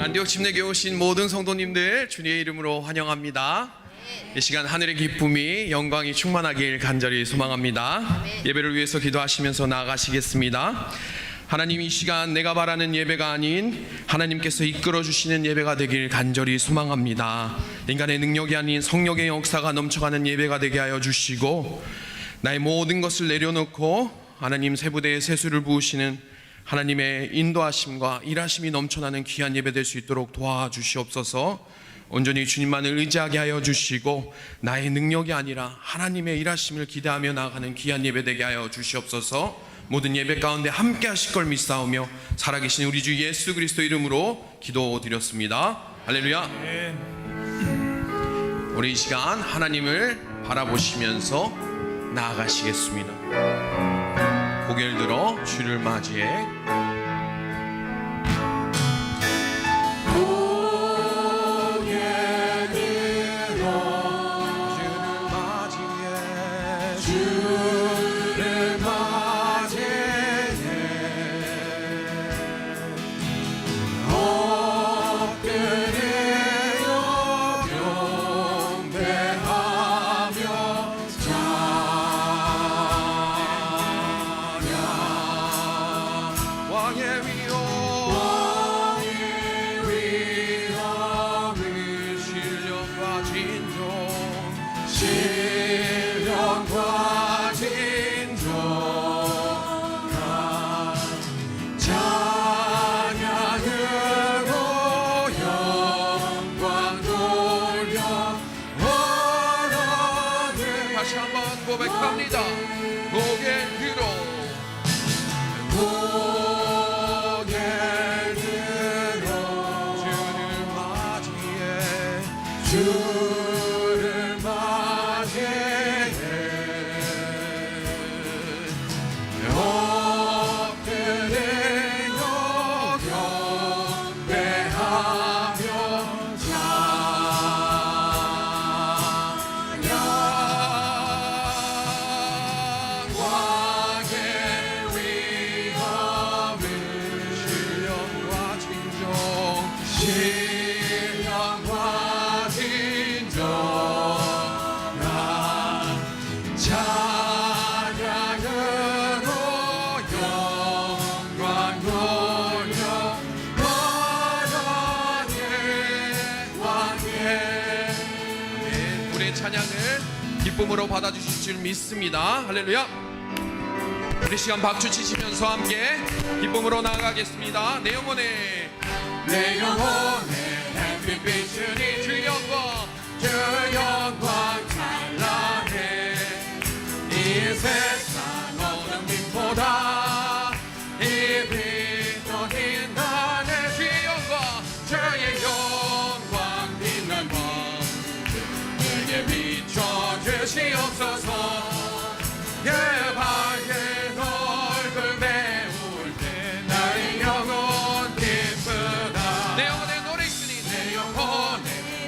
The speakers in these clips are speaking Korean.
안디옥 침례교회 오신 모든 성도님들 주님의 이름으로 환영합니다. 이 시간 하늘의 기쁨이 영광이 충만하길 간절히 소망합니다. 예배를 위해서 기도하시면서 나아가시겠습니다. 하나님, 이 시간 내가 바라는 예배가 아닌 하나님께서 이끌어 주시는 예배가 되길 간절히 소망합니다. 인간의 능력이 아닌 성령의 역사가 넘쳐가는 예배가 되게 하여 주시고, 나의 모든 것을 내려놓고 하나님 세부대에 세수를 부으시는 하나님의 인도하심과 일하심이 넘쳐나는 귀한 예배 될 수 있도록 도와주시옵소서. 온전히 주님만을 의지하게 하여 주시고, 나의 능력이 아니라 하나님의 일하심을 기대하며 나아가는 귀한 예배 되게 하여 주시옵소서. 모든 예배 가운데 함께 하실 걸 믿사오며 살아계신 우리 주 예수 그리스도 이름으로 기도드렸습니다. 할렐루야. 우리 이 시간 하나님을 바라보시면서 나아가시겠습니다. 고개를 들어 주를 맞이해 고백합니다. 고개 들어 주를 맞이해 엎드려 경배하며 찬양을 기쁨으로 받아주실 줄 믿습니다. 할렐루야. 우리 시간 박수 치시면서 함께 기쁨으로 나아가겠습니다. 내 영혼에 햇빛 비추니 주 영광 찬란해. 이 세상 어느 빛보다 이 빛도 빛나네. 주의 영광 빛난 밤 비춰주시옵소서. 밝은 얼굴 배울 때 나의 영혼 기쁘다. 내 영혼에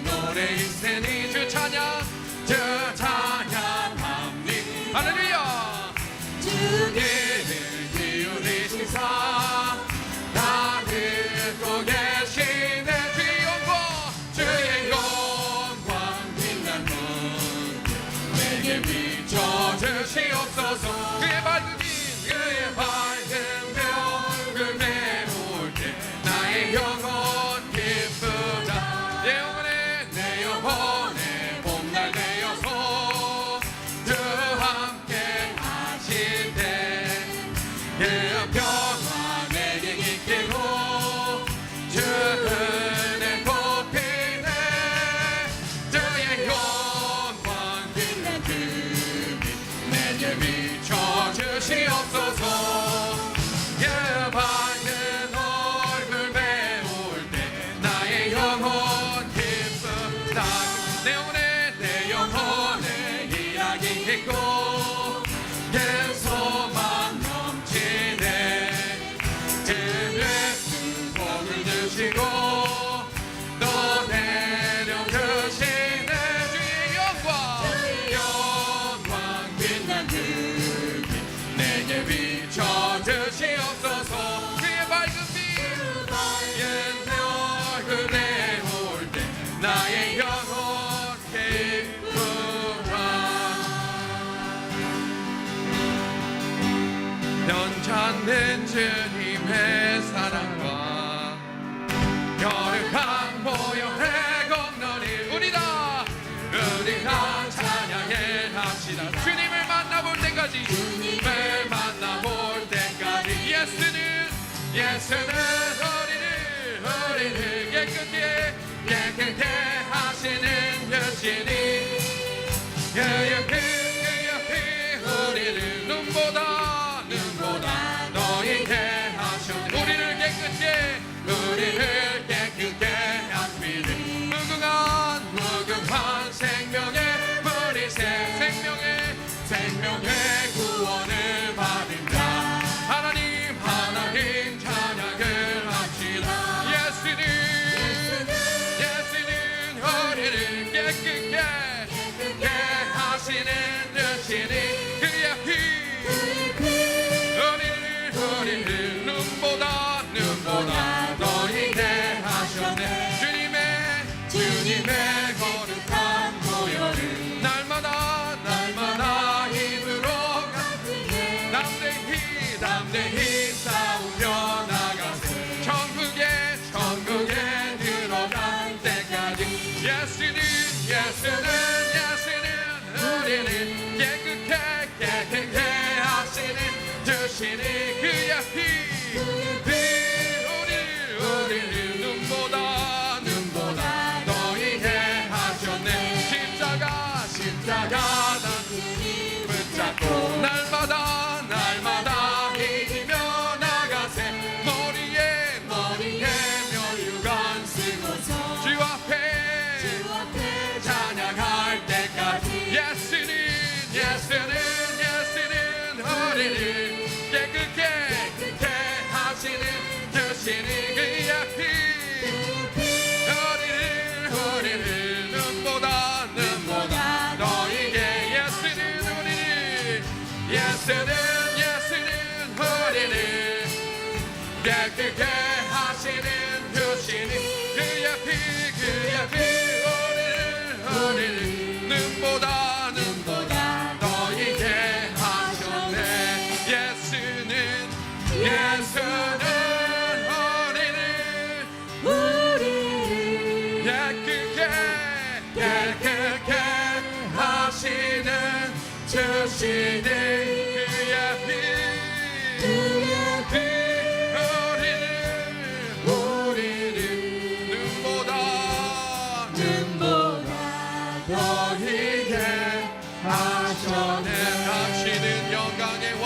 노래 있으니 주 찬양합니다. 할렐루야. 주기를 기울이시사 다 듣고 계시네. 주의 영광 빛난 것 내게 없는 주님의 사랑과 거룩한 보혈의 공로를 우리가 찬양해 합시다. 주님을 만나볼 때까지, 주님을 만나볼 때까지 예수는 우리를 깨끗게 하시는 여신이 그 옆에 우리를 눈보다 너희게 하셨네. 우리를 깨끗게 하시는 무궁한 생명의 머리새 생명의 구원을 받은 자 하나님 찬양을 합시다. 예수는 우리를 깨끗게 하시는 여신이 그의 피 우리를 눈보다 너희게 하셨네. 주님의 거룩한 보혈을 날마다 힘으로 담대히 싸우며 나가세. 천국에 들어갈 때까지 예수는 우리를 깨끗게 하시는 주시니 그의 피 우리를 눈보다 너희게 하셨네. 십자가 단순히 붙잡고 날마다 이기며 나가세. 머리에 멸류관 쓰고서 주 앞에 찬양할 때까지 예수는 우리를 깨끗게 하시는 주시니 그의 피 우리를 눈보다 너희게 예수는 우리를 깨끗게 하시는 주시니 그의 피 우리를 눈보다 너희게 하셨네. 예수는 우리를 깨끗게 하시는 주시니 그의 피 우리를 눈보다 너희게 하셨네. 당신은 영광의 왕,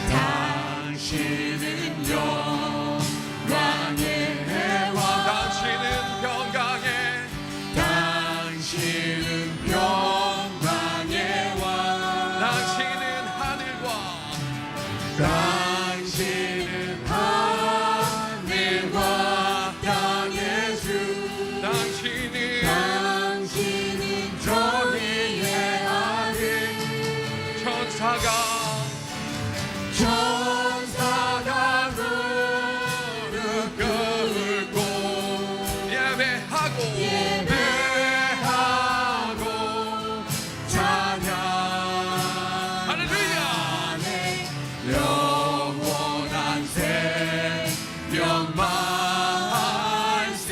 당신은 영광의 왕, 당신은 영광의 왕, 당신은 하늘과 땅의 주, 당신은 저희의 아들. 천사가 무릎 꿇고 예배하고 찬양 할렐루야. 영원한 생명 말씀.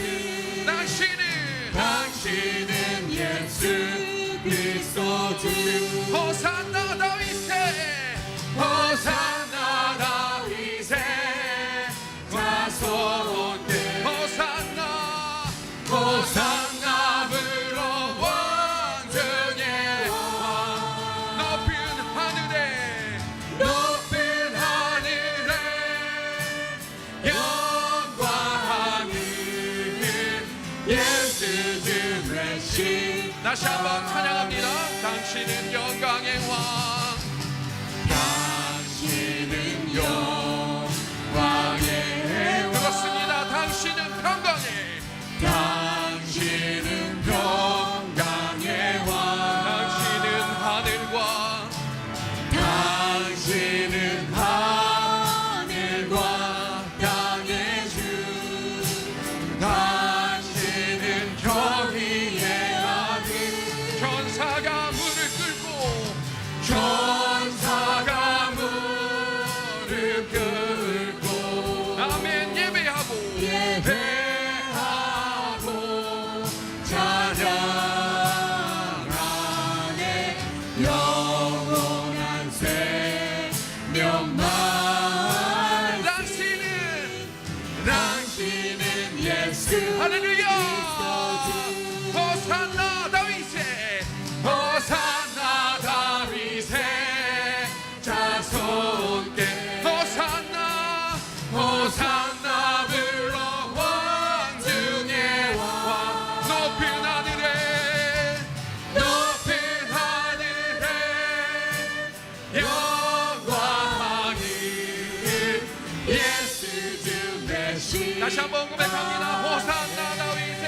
당신은 예수 그리스도 주. 호산나 다윗의 자손들. 호산나 불러 왕중의 왕. 높은 하늘에 영광을 예수 주 되신. 다시 한번 찬양합니다. 당신은 영광의 왕, 당신은 영광의 왕. 그렇습니다. 당신은 평강의 왕. 당신은 하늘과 땅의 주. 당신은 저희의 아들. 천사가 무릎 명망 당신은 예수 할렐루야 호산나 다윗의 호산나 다윗의 자손께 호산나 호산나 불러 왕 중에 왕 높은 하늘에 영광이 예수 주 대신 다시 한번 고백합니다. 호산나 다윗의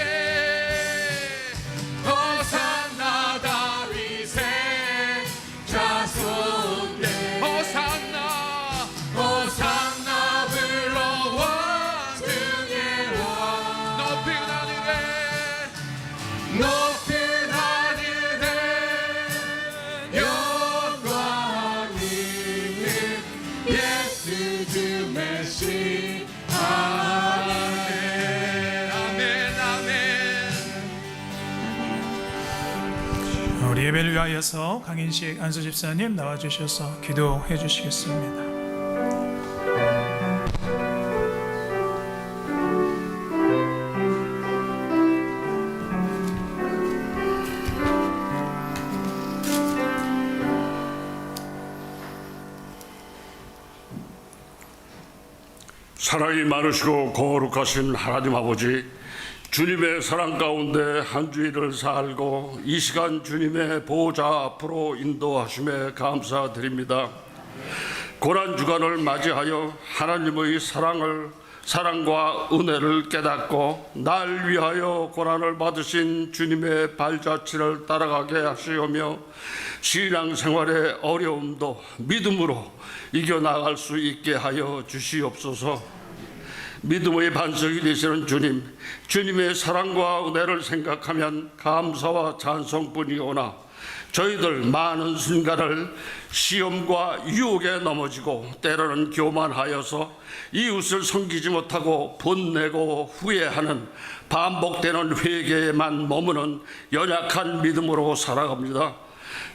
호산나 다윗의 자손께 호산나 호산나 불러 왕 중에 왕 높은 하늘에 높은 하늘에 영광이 예수 주 메시 우리 예배를 위하여서 강인식 안수 집사님 나와주셔서 기도해 주시겠습니다. 사랑이 많으시고 거룩하신 하나님 아버지, 주님의 사랑 가운데 한 주일을 살고 이 시간 주님의 보호자 앞으로 인도하심에 감사드립니다. 고난 주간을 맞이하여 하나님의 사랑과 은혜를 깨닫고 날 위하여 고난을 받으신 주님의 발자취를 따라가게 하시오며 신앙생활의 어려움도 믿음으로 이겨나갈 수 있게 하여 주시옵소서. 믿음의 반석이 되시는 주님의 사랑과 은혜를 생각하면 감사와 찬송뿐이오나 저희들 많은 순간을 시험과 유혹에 넘어지고 때로는 교만하여서 이웃을 섬기지 못하고 분내고 후회하는 반복되는 회개에만 머무는 연약한 믿음으로 살아갑니다.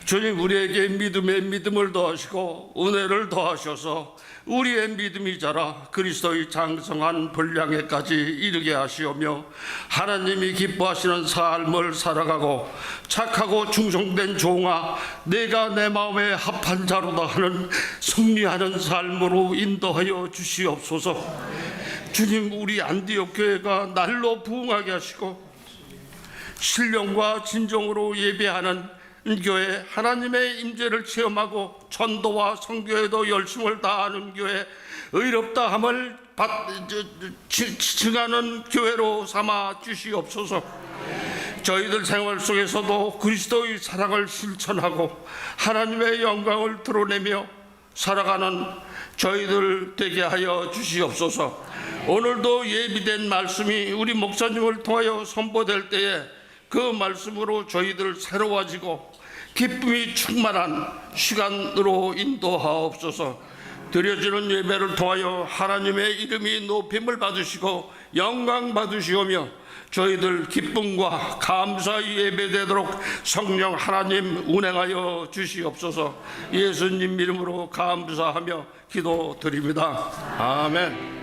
주님, 우리에게 믿음에 믿음을 더하시고 은혜를 더하셔서 우리의 믿음이 자라 그리스도의 장성한 분량에까지 이르게 하시오며 하나님이 기뻐하시는 삶을 살아가고 착하고 충성된 종아 내가 내 마음에 합한 자로다 하는 승리하는 삶으로 인도하여 주시옵소서. 주님, 우리 안디옥 교회가 날로 부흥하게 하시고 신령과 진정으로 예배하는 교회, 하나님의 임재를 체험하고 전도와 선교에도 열심을 다하는 교회, 의롭다함을 증하는 교회로 삼아 주시옵소서. 저희들 생활 속에서도 그리스도의 사랑을 실천하고 하나님의 영광을 드러내며 살아가는 저희들 되게 하여 주시옵소서. 오늘도 예비된 말씀이 우리 목사님을 통하여 선포될 때에 그 말씀으로 저희들 새로워지고 기쁨이 충만한 시간으로 인도하옵소서. 드려지는 예배를 통하여 하나님의 이름이 높임을 받으시고 영광 받으시오며 저희들 기쁨과 감사의 예배되도록 성령 하나님 운행하여 주시옵소서. 예수님 이름으로 감사하며 기도드립니다. 아멘.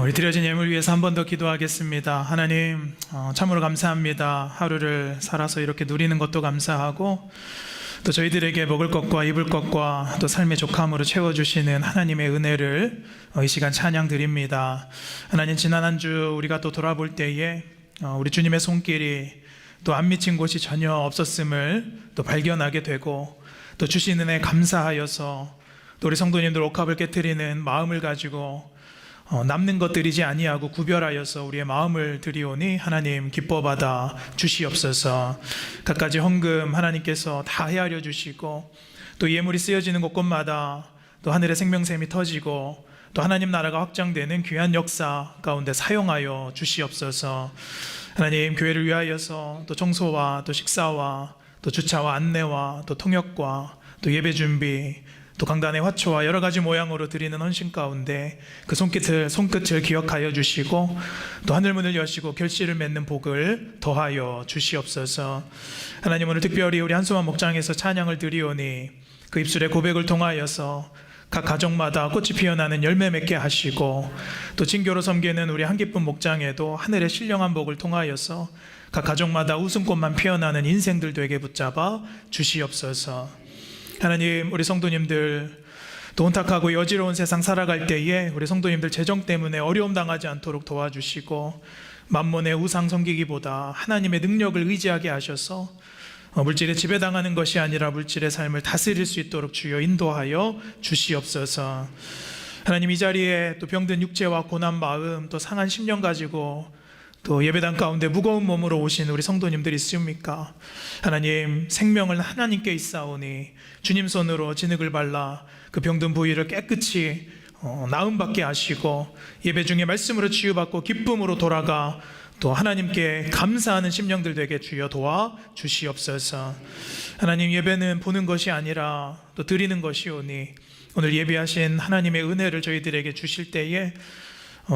우리 드려진 예물 위해서 한 번 더 기도하겠습니다. 하나님, 참으로 감사합니다. 하루를 살아서 이렇게 누리는 것도 감사하고 또 저희들에게 먹을 것과 입을 것과 또 삶의 족함으로 채워주시는 하나님의 은혜를 이 시간 찬양 드립니다. 하나님, 지난 한 주 우리가 또 돌아볼 때에 우리 주님의 손길이 또 안 미친 곳이 전혀 없었음을 또 발견하게 되고 또 주신 은혜에 감사하여서 또 우리 성도님들 옥합을 깨트리는 마음을 가지고 남는 것 드리지 아니하고 구별하여서 우리의 마음을 드리오니 하나님 기뻐받아 주시옵소서. 갖가지 헌금 하나님께서 다 헤아려 주시고 또 예물이 쓰여지는 곳곳마다 또 하늘의 생명샘이 터지고 또 하나님 나라가 확장되는 귀한 역사 가운데 사용하여 주시옵소서. 하나님, 교회를 위하여서 또 청소와 또 식사와 또 주차와 안내와 또 통역과 또 예배 준비 또 강단의 화초와 여러 가지 모양으로 드리는 헌신 가운데 그 손끝을 기억하여 주시고 또 하늘문을 여시고 결실을 맺는 복을 더하여 주시옵소서. 하나님, 오늘 특별히 우리 한소만 목장에서 찬양을 드리오니 그 입술의 고백을 통하여서 각 가정마다 꽃이 피어나는 열매 맺게 하시고 또 진교로 섬기는 우리 한기쁨 목장에도 하늘의 신령한 복을 통하여서 각 가정마다 웃음꽃만 피어나는 인생들 되게 붙잡아 주시옵소서. 하나님, 우리 성도님들 또 혼탁하고 여지러운 세상 살아갈 때에 우리 성도님들 재정 때문에 어려움 당하지 않도록 도와주시고 만몬의 우상 섬기기보다 하나님의 능력을 의지하게 하셔서 물질에 지배당하는 것이 아니라 물질의 삶을 다스릴 수 있도록 주여 인도하여 주시옵소서. 하나님, 이 자리에 또 병든 육체와 고난 마음 또 상한 심령 가지고 또 예배당 가운데 무거운 몸으로 오신 우리 성도님들이 있습니까? 하나님, 생명을 하나님께 있사오니 주님 손으로 진흙을 발라 그 병든 부위를 깨끗이 나음받게 하시고 예배 중에 말씀으로 치유받고 기쁨으로 돌아가 또 하나님께 감사하는 심령들 되게 주여 도와 주시옵소서. 하나님, 예배는 보는 것이 아니라 또 드리는 것이오니 오늘 예배하신 하나님의 은혜를 저희들에게 주실 때에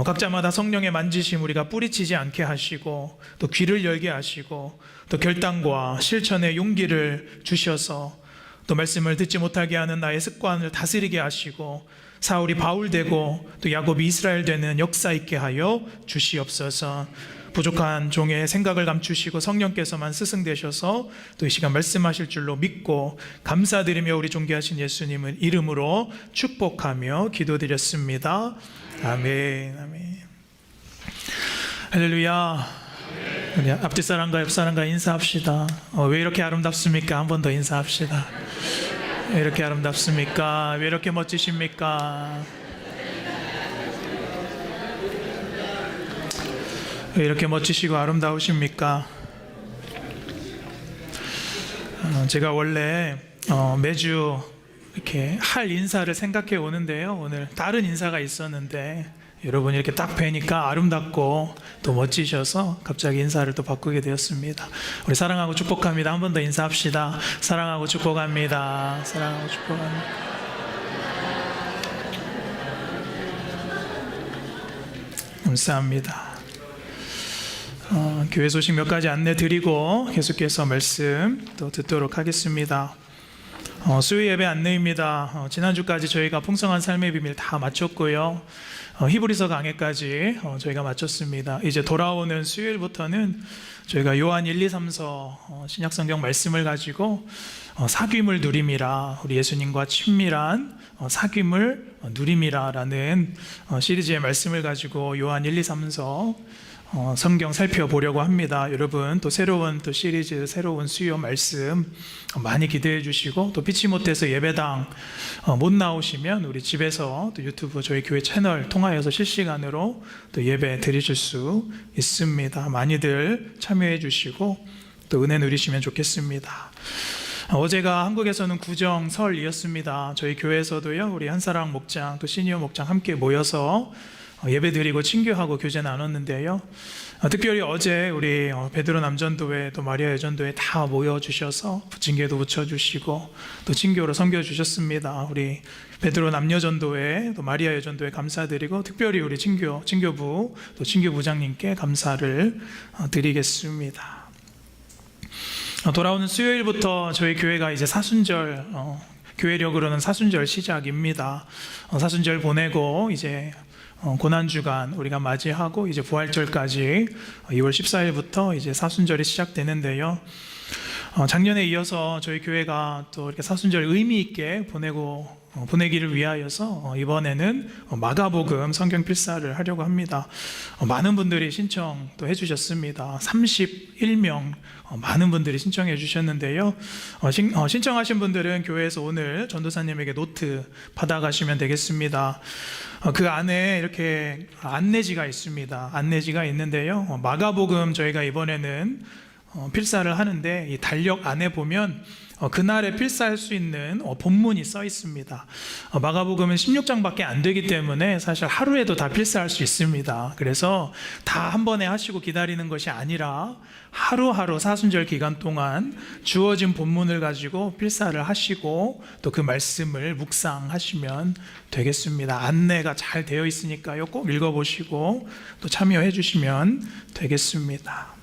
각자마다 성령의 만지심 우리가 뿌리치지 않게 하시고 또 귀를 열게 하시고 또 결단과 실천의 용기를 주셔서 또 말씀을 듣지 못하게 하는 나의 습관을 다스리게 하시고 사울이 바울 되고 또 야곱이 이스라엘 되는 역사 있게 하여 주시옵소서. 부족한 종의 생각을 감추시고 성령께서만 스승되셔서 또 이 시간 말씀하실 줄로 믿고 감사드리며 우리 존귀하신 예수님은 이름으로 축복하며 기도드렸습니다. 아멘. 아멘. 할렐루야. 우리 앞뒤 사람과 옆 사람과 인사합시다. 왜 이렇게 아름답습니까? 한 번 더 인사합시다. 왜 이렇게 아름답습니까? 왜 이렇게 멋지십니까? 왜 이렇게 멋지시고 아름다우십니까? 제가 원래 매주 이렇게 할 인사를 생각해 오는데요, 오늘 다른 인사가 있었는데 여러분이 이렇게 딱 뵈니까 아름답고 또 멋지셔서 갑자기 인사를 또 바꾸게 되었습니다. 우리 사랑하고 축복합니다. 한 번 더 인사합시다. 사랑하고 축복합니다. 사랑하고 축복합니다. 감사합니다. 교회 소식 몇 가지 안내 드리고 계속해서 말씀 또 듣도록 하겠습니다. 수요 예배 안내입니다. 지난주까지 저희가 풍성한 삶의 비밀 다 마쳤고요. 히브리서 강해까지 저희가 마쳤습니다. 이제 돌아오는 수요일부터는 저희가 요한 1, 2, 3서 신약성경 말씀을 가지고 사귐을 누림이라, 우리 예수님과 친밀한 사귐을 누림이라 라는 시리즈의 말씀을 가지고 요한 1, 2, 3서 성경 살펴보려고 합니다. 여러분 또 새로운 또 시리즈, 새로운 수요 말씀 많이 기대해 주시고 또 피치 못해서 예배당 못 나오시면 우리 집에서 또 유튜브 저희 교회 채널 통하여서 실시간으로 또 예배 드리실 수 있습니다. 많이들 참여해 주시고 또 은혜 누리시면 좋겠습니다. 어제가 한국에서는 구정설이었습니다. 저희 교회에서도요, 우리 한사랑 목장 또 시니어 목장 함께 모여서 예배드리고 친교하고 교제 나눴는데요, 특별히 어제 우리 베드로 남전도회 또 마리아 여전도회 다 모여주셔서 부침개도 붙여주시고 또 친교로 섬겨주셨습니다. 우리 베드로 남여전도회 또 마리아 여전도회 감사드리고 특별히 우리 친교부 또 친교부장님께 감사를 드리겠습니다. 돌아오는 수요일부터 저희 교회가 이제 사순절, 교회력으로는 사순절 시작입니다. 사순절 보내고 이제 고난주간 우리가 맞이하고 이제 부활절까지 2월 14일부터 이제 사순절이 시작되는데요. 작년에 이어서 저희 교회가 또 이렇게 사순절 의미 있게 보내기를 위하여서 이번에는 마가복음 성경 필사를 하려고 합니다. 많은 분들이 신청도 해주셨습니다. 31명 많은 분들이 신청해 주셨는데요. 신청하신 분들은 교회에서 오늘 전도사님에게 노트 받아가시면 되겠습니다. 그 안에 이렇게 안내지가 있습니다. 안내지가 있는데요. 마가복음 저희가 이번에는 필사를 하는데 이 달력 안에 보면 그날에 필사할 수 있는 본문이 써 있습니다. 마가복음은 16장밖에 안 되기 때문에 사실 하루에도 다 필사할 수 있습니다. 그래서 다 한 번에 하시고 기다리는 것이 아니라 하루하루 사순절 기간 동안 주어진 본문을 가지고 필사를 하시고 또 그 말씀을 묵상하시면 되겠습니다. 안내가 잘 되어 있으니까요. 꼭 읽어보시고 또 참여해 주시면 되겠습니다.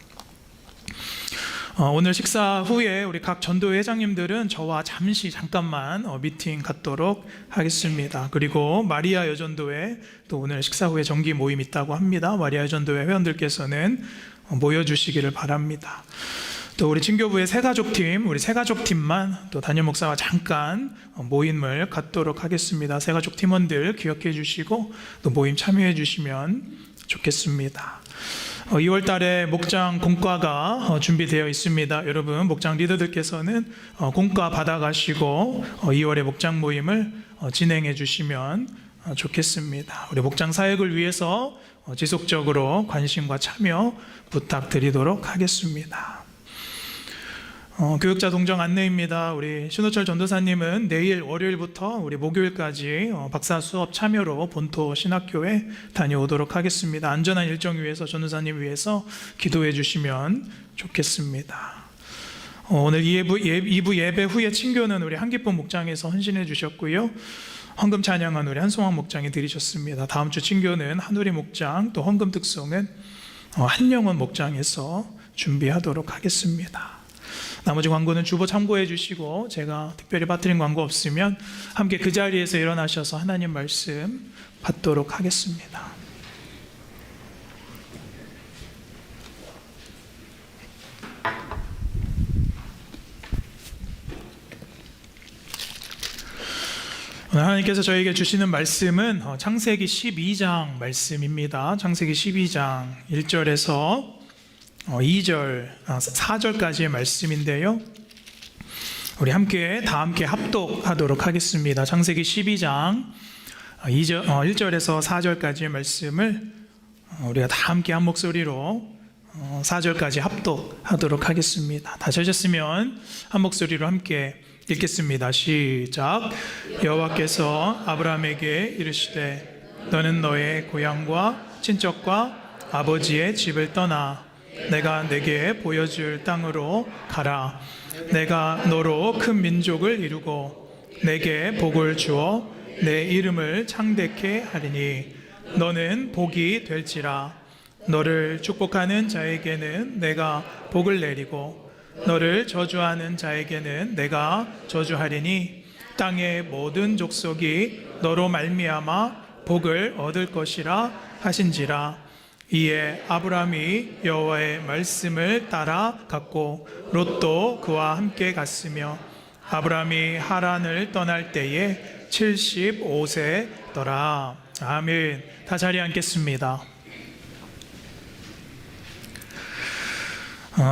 오늘 식사 후에 우리 각 전도회 회장님들은 저와 잠깐만 미팅 갖도록 하겠습니다. 그리고 마리아 여전도회 또 오늘 식사 후에 정기 모임 있다고 합니다. 마리아 여전도회 회원들께서는 모여주시기를 바랍니다. 또 우리 친교부의 새가족팀, 우리 새가족팀만 또 담임 목사와 잠깐 모임을 갖도록 하겠습니다. 새가족 팀원들 기억해 주시고 또 모임 참여해 주시면 좋겠습니다. 2월 달에 목장 공과가 준비되어 있습니다. 여러분 목장 리더들께서는 공과 받아가시고 2월에 목장 모임을 진행해 주시면 좋겠습니다. 우리 목장 사역을 위해서 지속적으로 관심과 참여 부탁드리도록 하겠습니다. 교육자 동정 안내입니다. 우리 신호철 전도사님은 내일 월요일부터 우리 목요일까지 박사 수업 참여로 본토 신학교에 다녀오도록 하겠습니다. 안전한 일정 위해서 전도사님 위해서 기도해 주시면 좋겠습니다. 오늘 2부 예배 후에 친교는 우리 한기쁨 목장에서 헌신해 주셨고요. 헌금 찬양은 우리 한송환 목장이 드리셨습니다. 다음 주 친교는 한우리 목장 또 헌금 특송은 한영원 목장에서 준비하도록 하겠습니다. 나머지 광고는 주보 참고해 주시고 제가 특별히 빠뜨린 광고 없으면 함께 그 자리에서 일어나셔서 하나님 말씀 받도록 하겠습니다. 오늘 하나님께서 저에게 주시는 말씀은 창세기 12장 말씀입니다. 창세기 12장 1절에서 4절까지의 말씀인데요. 우리 다 함께 합독하도록 하겠습니다. 창세기 12장 1절에서 4절까지의 말씀을 우리가 다 함께 한 목소리로 4절까지 합독하도록 하겠습니다. 다 하셨으면 한 목소리로 함께 읽겠습니다. 시작. 여호와께서 아브라함에게 이르시되 너는 너의 고향과 친척과 아버지의 집을 떠나 내가 내게 보여줄 땅으로 가라. 내가 너로 큰 민족을 이루고 내게 복을 주어 내 이름을 창대케 하리니 너는 복이 될지라. 너를 축복하는 자에게는 내가 복을 내리고 너를 저주하는 자에게는 내가 저주하리니 땅의 모든 족속이 너로 말미암아 복을 얻을 것이라 하신지라. 이에 아브라함이 여호와의 말씀을 따라 갔고 롯도 그와 함께 갔으며 아브라함이 하란을 떠날 때에 75세더라. 아멘. 다 자리에 앉겠습니다.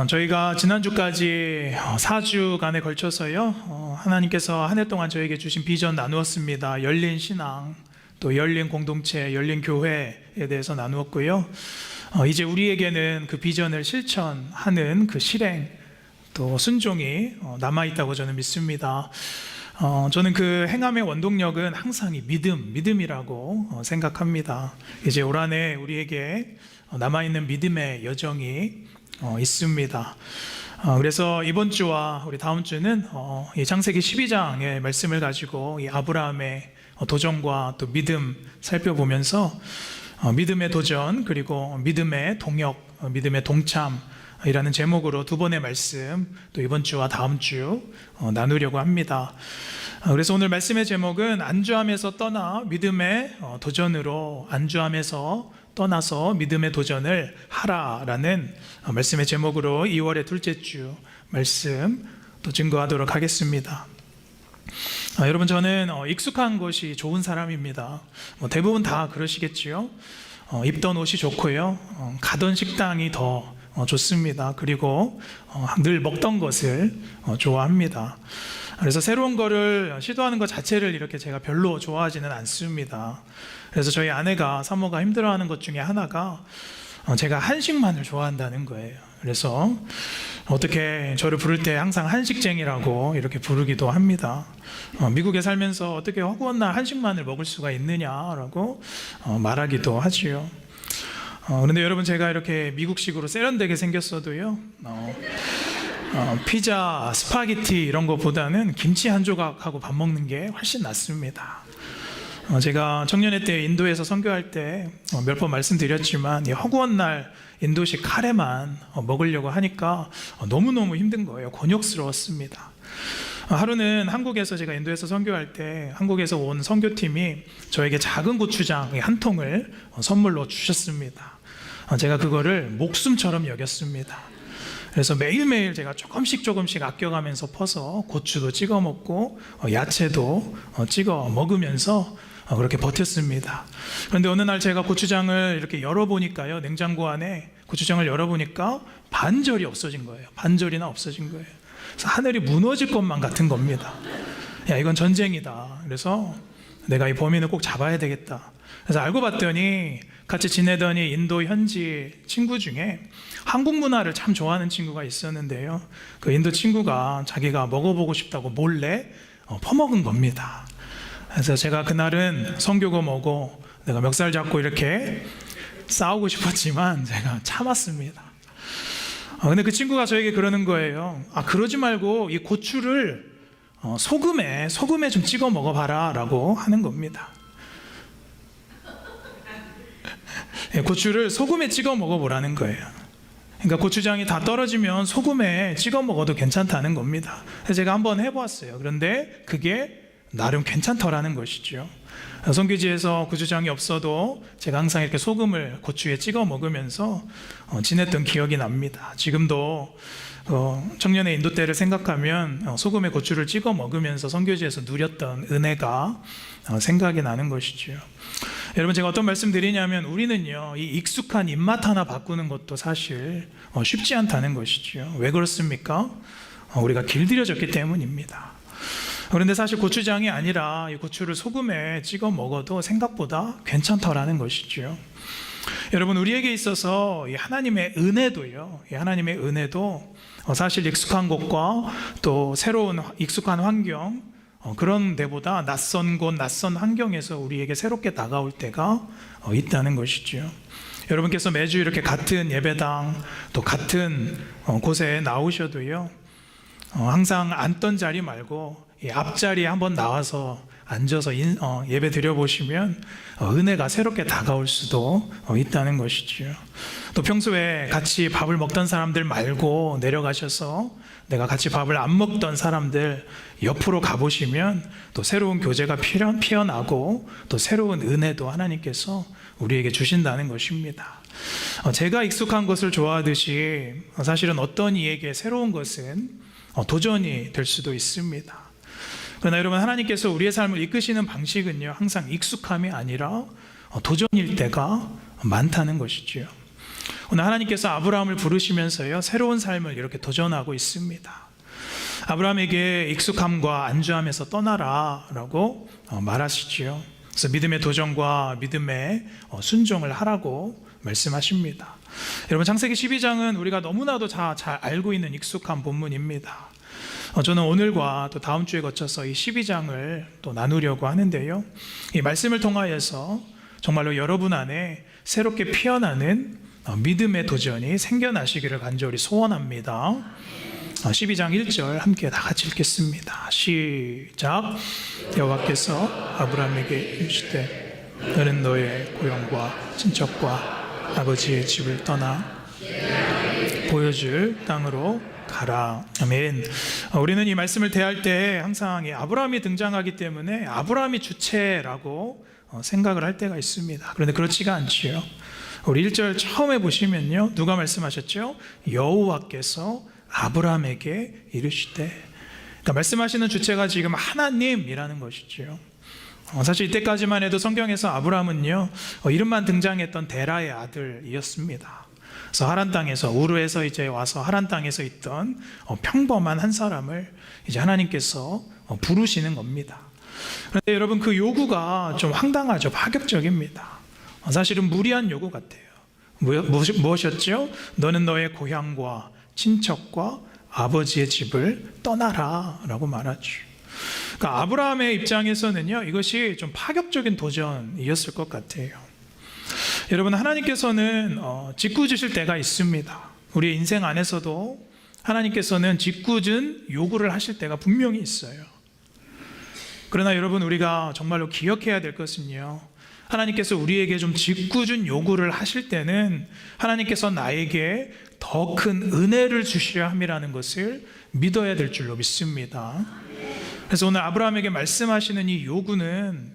저희가 지난주까지 4주간에 걸쳐서요 하나님께서 한 해 동안 저에게 주신 비전 나누었습니다. 열린 신앙, 또 열린 공동체, 열린 교회에 대해서 나누었고요. 이제 우리에게는 그 비전을 실천하는 그 실행, 또 순종이 남아있다고 저는 믿습니다. 저는 그 행함의 원동력은 항상 이 믿음이라고 생각합니다. 이제 올 한 해 우리에게 남아있는 믿음의 여정이 있습니다. 그래서 이번 주와 우리 다음 주는 이 창세기 12장의 말씀을 가지고 이 아브라함의 도전과 또 믿음 살펴보면서 믿음의 도전 그리고 믿음의 동역, 믿음의 동참이라는 제목으로 두 번의 말씀 또 이번 주와 다음 주 나누려고 합니다. 그래서 오늘 말씀의 제목은 안주함에서 떠나 믿음의 도전으로, 안주함에서 떠나서 믿음의 도전을 하라라는 말씀의 제목으로 2월의 둘째 주 말씀 또 증거하도록 하겠습니다. 여러분, 저는 익숙한 것이 좋은 사람입니다. 대부분 다 그러시겠지요. 입던 옷이 좋고요, 가던 식당이 더 좋습니다. 그리고 늘 먹던 것을 좋아합니다. 그래서 새로운 거를 시도하는 것 자체를 이렇게 제가 별로 좋아하지는 않습니다. 그래서 저희 아내가 사모가 힘들어하는 것 중에 하나가 제가 한식만을 좋아한다는 거예요. 그래서 어떻게 저를 부를 때 항상 한식쟁이라고 이렇게 부르기도 합니다. 미국에 살면서 어떻게 허구한 날 한식만을 먹을 수가 있느냐라고 말하기도 하지요. 그런데 여러분, 제가 이렇게 미국식으로 세련되게 생겼어도요, 피자, 스파게티 이런 것보다는 김치 한 조각하고 밥 먹는 게 훨씬 낫습니다. 제가 청년회 때 인도에서 선교할 때 몇 번 말씀드렸지만, 이 허구한 날 인도식 카레만 먹으려고 하니까 너무너무 힘든 거예요. 곤욕스러웠습니다. 하루는 한국에서, 제가 인도에서 선교할 때 한국에서 온 선교팀이 저에게 작은 고추장 한 통을 선물로 주셨습니다. 제가 그거를 목숨처럼 여겼습니다. 그래서 매일매일 제가 조금씩 아껴가면서 퍼서 고추도 찍어 먹고 야채도 찍어 먹으면서 그렇게 버텼습니다. 그런데 어느 날 제가 고추장을 이렇게 열어보니까요, 냉장고 안에 고추장을 열어보니까 반절이 없어진 거예요. 반절이나 없어진 거예요. 그래서 하늘이 무너질 것만 같은 겁니다. 야, 이건 전쟁이다. 그래서 내가 이 범인을 꼭 잡아야 되겠다. 그래서 알고 봤더니 같이 지내더니 인도 현지 친구 중에 한국 문화를 참 좋아하는 친구가 있었는데요, 그 인도 친구가 자기가 먹어보고 싶다고 몰래 퍼먹은 겁니다. 그래서 제가 그날은 성교고 뭐고 내가 멱살 잡고 이렇게 싸우고 싶었지만 제가 참았습니다. 근데 그 친구가 저에게 그러는 거예요. 그러지 말고 이 고추를 소금에 좀 찍어 먹어봐라 라고 하는 겁니다. 고추를 소금에 찍어 먹어보라는 거예요. 그러니까 고추장이 다 떨어지면 소금에 찍어 먹어도 괜찮다는 겁니다. 그래서 제가 한번 해보았어요. 그런데 그게 나름 괜찮더라는 것이죠. 선교지에서 고추장이 없어도 제가 항상 이렇게 소금을 고추에 찍어 먹으면서 지냈던 기억이 납니다. 지금도 청년의 인도 때를 생각하면 소금에 고추를 찍어 먹으면서 선교지에서 누렸던 은혜가 생각이 나는 것이죠. 여러분, 제가 어떤 말씀 드리냐면, 우리는요, 이 익숙한 입맛 하나 바꾸는 것도 사실 쉽지 않다는 것이죠. 왜 그렇습니까? 우리가 길들여졌기 때문입니다. 그런데 사실 고추장이 아니라 이 고추를 소금에 찍어 먹어도 생각보다 괜찮더라는 것이죠. 여러분, 우리에게 있어서 이 하나님의 은혜도요, 이 하나님의 은혜도 사실 익숙한 곳과 또 새로운 익숙한 환경, 그런 데보다 낯선 곳, 낯선 환경에서 우리에게 새롭게 다가올 때가 있다는 것이죠. 여러분께서 매주 이렇게 같은 예배당 또 같은 곳에 나오셔도요, 항상 앉던 자리 말고 이 앞자리에 한번 나와서 앉아서 예배 드려보시면 은혜가 새롭게 다가올 수도 있다는 것이죠. 또 평소에 같이 밥을 먹던 사람들 말고 내려가셔서 내가 같이 밥을 안 먹던 사람들 옆으로 가보시면 또 새로운 교제가 피어나고 또 새로운 은혜도 하나님께서 우리에게 주신다는 것입니다. 제가 익숙한 것을 좋아하듯이 사실은 어떤 이에게 새로운 것은 도전이 될 수도 있습니다. 그러나 여러분, 하나님께서 우리의 삶을 이끄시는 방식은요, 항상 익숙함이 아니라 도전일 때가 많다는 것이죠. 오늘 하나님께서 아브라함을 부르시면서요, 새로운 삶을 이렇게 도전하고 있습니다. 아브라함에게 익숙함과 안주함에서 떠나라 라고 말하시지요. 그래서 믿음의 도전과 믿음의 순종을 하라고 말씀하십니다. 여러분, 창세기 12장은 우리가 너무나도 잘 알고 있는 익숙한 본문입니다. 저는 오늘과 또 다음 주에 거쳐서 이 12장을 또 나누려고 하는데요, 이 말씀을 통하여서 정말로 여러분 안에 새롭게 피어나는 믿음의 도전이 생겨나시기를 간절히 소원합니다. 12장 1절 함께 다 같이 읽겠습니다. 시작. 여호와께서 아브라함에게 이르시되 너는 너의 고향과 친척과 아버지의 집을 떠나 보여줄 땅으로 가라. 아멘. 우리는 이 말씀을 대할 때 항상 이 아브라함이 등장하기 때문에 아브라함이 주체라고 생각을 할 때가 있습니다. 그런데 그렇지가 않지요. 우리 1절 처음에 보시면요, 누가 말씀하셨죠? 여호와께서 아브라함에게 이르시되. 그러니까 말씀하시는 주체가 지금 하나님이라는 것이지요. 사실 이때까지만 해도 성경에서 아브라함은요, 이름만 등장했던 데라의 아들이었습니다. 그래서 하란 땅에서, 우르에서 이제 와서 하란 땅에서 있던 평범한 한 사람을 이제 하나님께서 부르시는 겁니다. 그런데 여러분, 그 요구가 좀 황당하죠. 파격적입니다. 사실은 무리한 요구 같아요. 무엇이었죠? 너는 너의 고향과 친척과 아버지의 집을 떠나라 라고 말하죠. 그러니까 아브라함의 입장에서는요, 이것이 좀 파격적인 도전이었을 것 같아요. 여러분, 하나님께서는 짓궂으실 때가 있습니다. 우리의 인생 안에서도 하나님께서는 짓궂은 요구를 하실 때가 분명히 있어요. 그러나 여러분, 우리가 정말로 기억해야 될 것은요, 하나님께서 우리에게 좀 짓궂은 요구를 하실 때는 하나님께서 나에게 더 큰 은혜를 주시려 함이라는 것을 믿어야 될 줄로 믿습니다. 그래서 오늘 아브라함에게 말씀하시는 이 요구는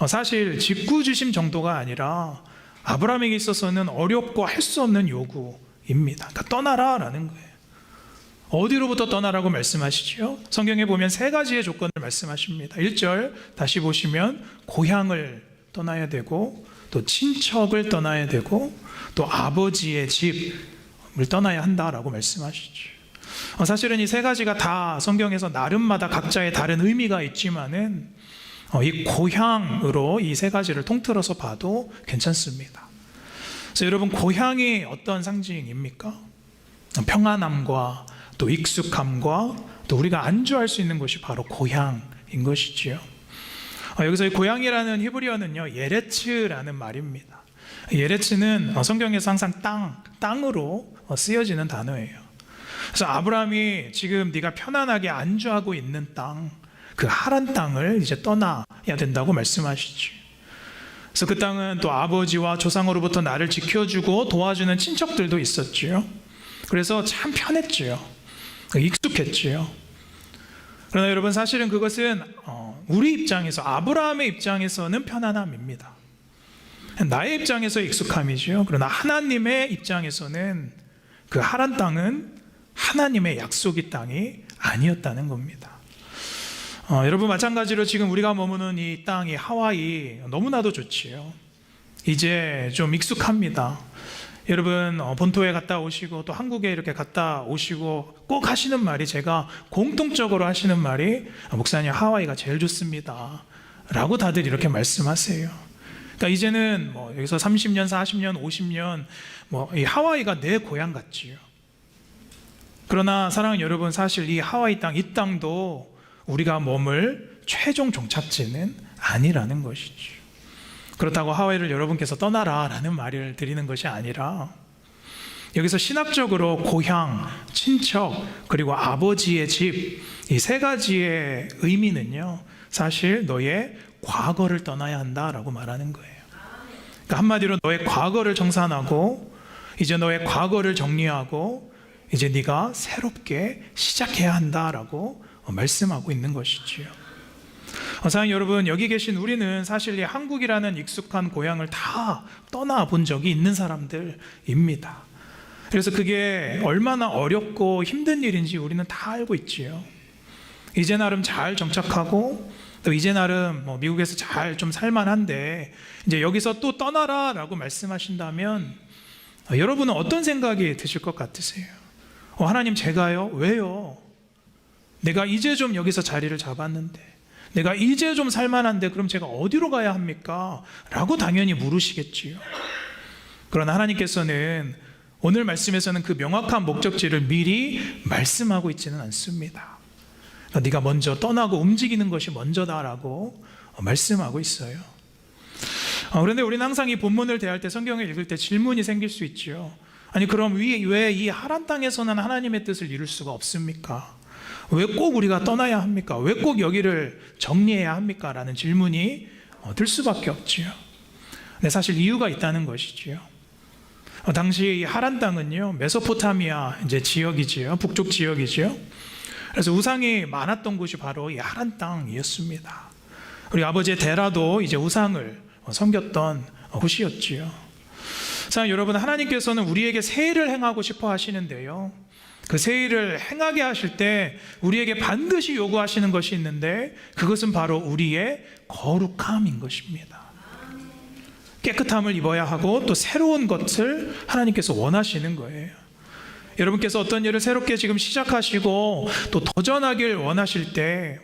사실 짓궂으심 정도가 아니라 아브라함에게 있어서는 어렵고 할 수 없는 요구입니다. 그러니까 떠나라라는 거예요. 어디로부터 떠나라고 말씀하시죠? 성경에 보면 세 가지의 조건을 말씀하십니다. 1절 다시 보시면 고향을 떠나야 되고, 또 친척을 떠나야 되고, 또 아버지의 집을 떠나야 한다라고 말씀하시죠. 사실은 이 세 가지가 다 성경에서 나름마다 각자의 다른 의미가 있지만은 이 고향으로 이 세 가지를 통틀어서 봐도 괜찮습니다. 그래서 여러분, 고향이 어떤 상징입니까? 평안함과 또 익숙함과 또 우리가 안주할 수 있는 것이 바로 고향인 것이지요. 여기서 이 고향이라는 히브리어는요, 예레츠라는 말입니다. 예레츠는 성경에서 항상 땅으로 쓰여지는 단어예요. 그래서 아브라함이 지금 네가 편안하게 안주하고 있는 땅, 그 하란 땅을 이제 떠나야 된다고 말씀하시죠. 그래서 그 땅은 또 아버지와 조상으로부터 나를 지켜주고 도와주는 친척들도 있었지요. 그래서 참 편했지요. 익숙했지요. 그러나 여러분, 사실은 그것은 우리 입장에서, 아브라함의 입장에서는 편안함입니다. 나의 입장에서 익숙함이지요. 그러나 하나님의 입장에서는 그 하란 땅은 하나님의 약속의 땅이 아니었다는 겁니다. 여러분, 마찬가지로 지금 우리가 머무는 이 땅이 하와이 너무나도 좋지요. 이제 좀 익숙합니다. 여러분, 본토에 갔다 오시고 또 한국에 이렇게 갔다 오시고 꼭 하시는 말이, 제가 공통적으로 하시는 말이, 목사님 하와이가 제일 좋습니다 라고 다들 이렇게 말씀하세요. 그러니까 이제는 여기서 30년, 40년, 50년 이 하와이가 내 고향 같지요. 그러나 사랑하는 여러분, 사실 이 하와이 땅, 이 땅도 우리가 머물 최종 종착지는 아니라는 것이죠. 그렇다고 하와이를 여러분께서 떠나라 라는 말을 드리는 것이 아니라, 여기서 신학적으로 고향, 친척, 그리고 아버지의 집, 이 세 가지의 의미는요, 사실 너의 과거를 떠나야 한다라고 말하는 거예요. 그러니까 한마디로 너의 과거를 정산하고, 이제 너의 과거를 정리하고, 이제 네가 새롭게 시작해야 한다라고 말씀하고 있는 것이지요. 사랑하는 여러분, 여기 계신 우리는 사실 이 한국이라는 익숙한 고향을 다 떠나본 적이 있는 사람들입니다. 그래서 그게 얼마나 어렵고 힘든 일인지 우리는 다 알고 있지요. 이제 나름 잘 정착하고, 또 이제 나름 미국에서 잘 좀 살만한데, 이제 여기서 또 떠나라 라고 말씀하신다면 여러분은 어떤 생각이 드실 것 같으세요? 하나님, 제가요? 왜요? 내가 이제 좀 여기서 자리를 잡았는데, 내가 이제 좀 살만한데 그럼 제가 어디로 가야 합니까? 라고 당연히 물으시겠지요. 그러나 하나님께서는 오늘 말씀에서는 그 명확한 목적지를 미리 말씀하고 있지는 않습니다. 그러니까 네가 먼저 떠나고 움직이는 것이 먼저다라고 말씀하고 있어요. 그런데 우리는 항상 이 본문을 대할 때, 성경을 읽을 때 질문이 생길 수 있죠. 아니, 그럼 왜 이 하란 땅에서는 하나님의 뜻을 이룰 수가 없습니까? 왜 꼭 우리가 떠나야 합니까? 왜 꼭 여기를 정리해야 합니까? 라는 질문이 들 수밖에 없지요. 근데 사실 이유가 있다는 것이지요. 당시 이 하란 땅은요, 메소포타미아 이제 지역이지요, 북쪽 지역이지요. 그래서 우상이 많았던 곳이 바로 이 하란 땅이었습니다. 우리 아버지의 데라도 이제 우상을 섬겼던 곳이었지요. 자, 여러분, 하나님께서는 우리에게 새 일을 행하고 싶어 하시는데요, 그 새 일을 행하게 하실 때 우리에게 반드시 요구하시는 것이 있는데, 그것은 바로 우리의 거룩함인 것입니다. 깨끗함을 입어야 하고 또 새로운 것을 하나님께서 원하시는 거예요. 여러분께서 어떤 일을 새롭게 지금 시작하시고 또 도전하길 원하실 때,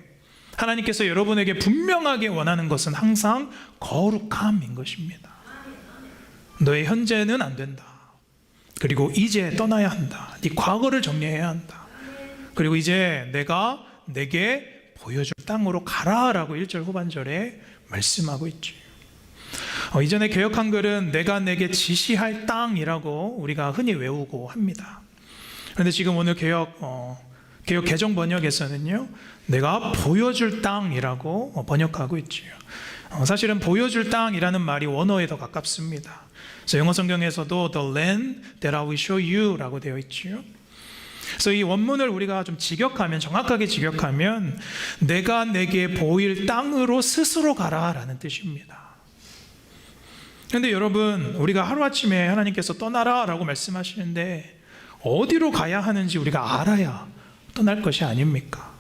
하나님께서 여러분에게 분명하게 원하는 것은 항상 거룩함인 것입니다. 너의 현재는 안 된다. 그리고 이제 떠나야 한다. 네 과거를 정리해야 한다. 그리고 이제 내가 내게 보여줄 땅으로 가라라고 1절 후반절에 말씀하고 있죠. 이전에 개역 한글은 내가 내게 지시할 땅이라고 우리가 흔히 외우고 합니다. 그런데 지금 오늘 개역 개정 번역에서는요, 내가 보여줄 땅이라고 번역하고 있지요. 사실은 보여줄 땅이라는 말이 원어에 더 가깝습니다. 그래서 영어 성경에서도 the land that I will show you라고 되어 있지요. 그래서 이 원문을 우리가 좀 직역하면, 정확하게 직역하면 내가 내게 보일 땅으로 스스로 가라라는 뜻입니다. 그런데 여러분, 우리가 하루아침에 하나님께서 떠나라라고 말씀하시는데 어디로 가야 하는지 우리가 알아야 떠날 것이 아닙니까?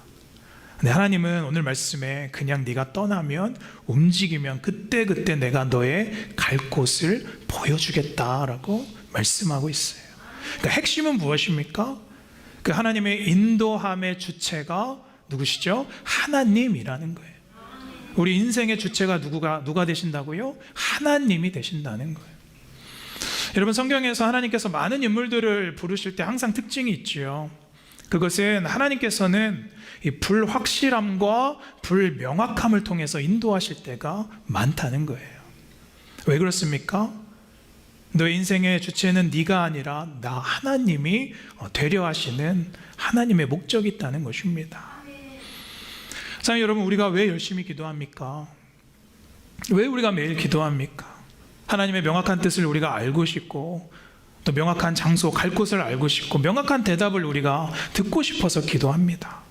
근데 하나님은 오늘 말씀에 그냥 네가 떠나면, 움직이면 그때그때 내가 너의 갈 곳을 보여주겠다라고 말씀하고 있어요. 그러니까 핵심은 무엇입니까? 그 하나님의 인도함의 주체가 누구시죠? 하나님이라는 거예요. 우리 인생의 주체가 누가 되신다고요? 하나님이 되신다는 거예요. 여러분, 성경에서 하나님께서 많은 인물들을 부르실 때 항상 특징이 있지요. 그것은 하나님께서는 이 불확실함과 불명확함을 통해서 인도하실 때가 많다는 거예요. 왜 그렇습니까? 너의 인생의 주체는 네가 아니라 나 하나님이 되려 하시는 하나님의 목적이 있다는 것입니다. 사랑하는 여러분, 우리가 왜 열심히 기도합니까? 왜 우리가 매일 기도합니까? 하나님의 명확한 뜻을 우리가 알고 싶고, 또 명확한 장소, 갈 곳을 알고 싶고, 명확한 대답을 우리가 듣고 싶어서 기도합니다.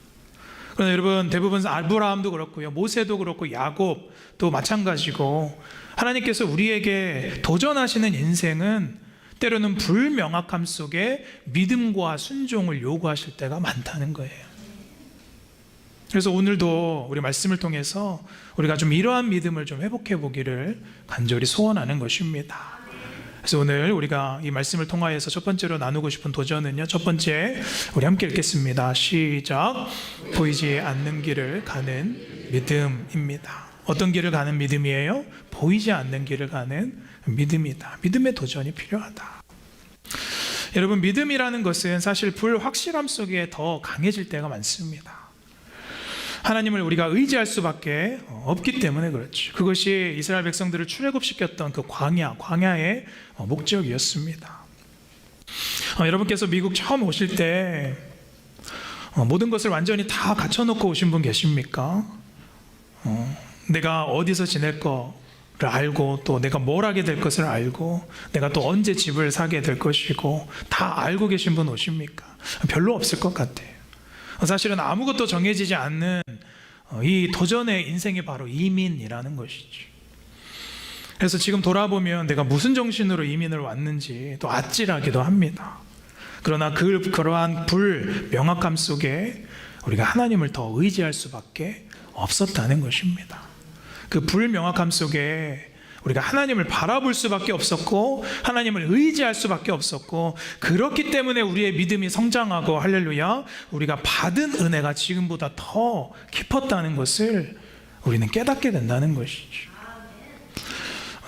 그러나 여러분, 대부분 아브라함도 그렇고요, 모세도 그렇고, 야곱도 마찬가지고, 하나님께서 우리에게 도전하시는 인생은 때로는 불명확함 속에 믿음과 순종을 요구하실 때가 많다는 거예요. 그래서 오늘도 우리 말씀을 통해서 우리가 좀 이러한 믿음을 좀 회복해 보기를 간절히 소원하는 것입니다. 그래서 오늘 우리가 이 말씀을 통하여서 첫 번째로 나누고 싶은 도전은요, 첫 번째, 우리 함께 읽겠습니다. 시작. 보이지 않는 길을 가는 믿음입니다. 어떤 길을 가는 믿음이에요? 보이지 않는 길을 가는 믿음이다. 믿음의 도전이 필요하다. 여러분, 믿음이라는 것은 사실 불확실함 속에 더 강해질 때가 많습니다. 하나님을 우리가 의지할 수밖에 없기 때문에 그렇죠. 그것이 이스라엘 백성들을 출애굽시켰던 그 광야의 목적이었습니다. 여러분께서 미국 처음 오실 때 모든 것을 완전히 다 갖춰놓고 오신 분 계십니까? 내가 어디서 지낼 거를 알고, 또 내가 뭘 하게 될 것을 알고, 내가 또 언제 집을 사게 될 것이고, 다 알고 계신 분 오십니까? 별로 없을 것 같아요. 사실은 아무것도 정해지지 않는 이 도전의 인생이 바로 이민이라는 것이죠. 그래서 지금 돌아보면 내가 무슨 정신으로 이민을 왔는지 또 아찔하기도 합니다. 그러나 그러한 불명확함 속에 우리가 하나님을 더 의지할 수밖에 없었다는 것입니다. 그 불명확함 속에 우리가 하나님을 바라볼 수밖에 없었고, 하나님을 의지할 수밖에 없었고, 그렇기 때문에 우리의 믿음이 성장하고, 할렐루야, 우리가 받은 은혜가 지금보다 더 깊었다는 것을 우리는 깨닫게 된다는 것이죠.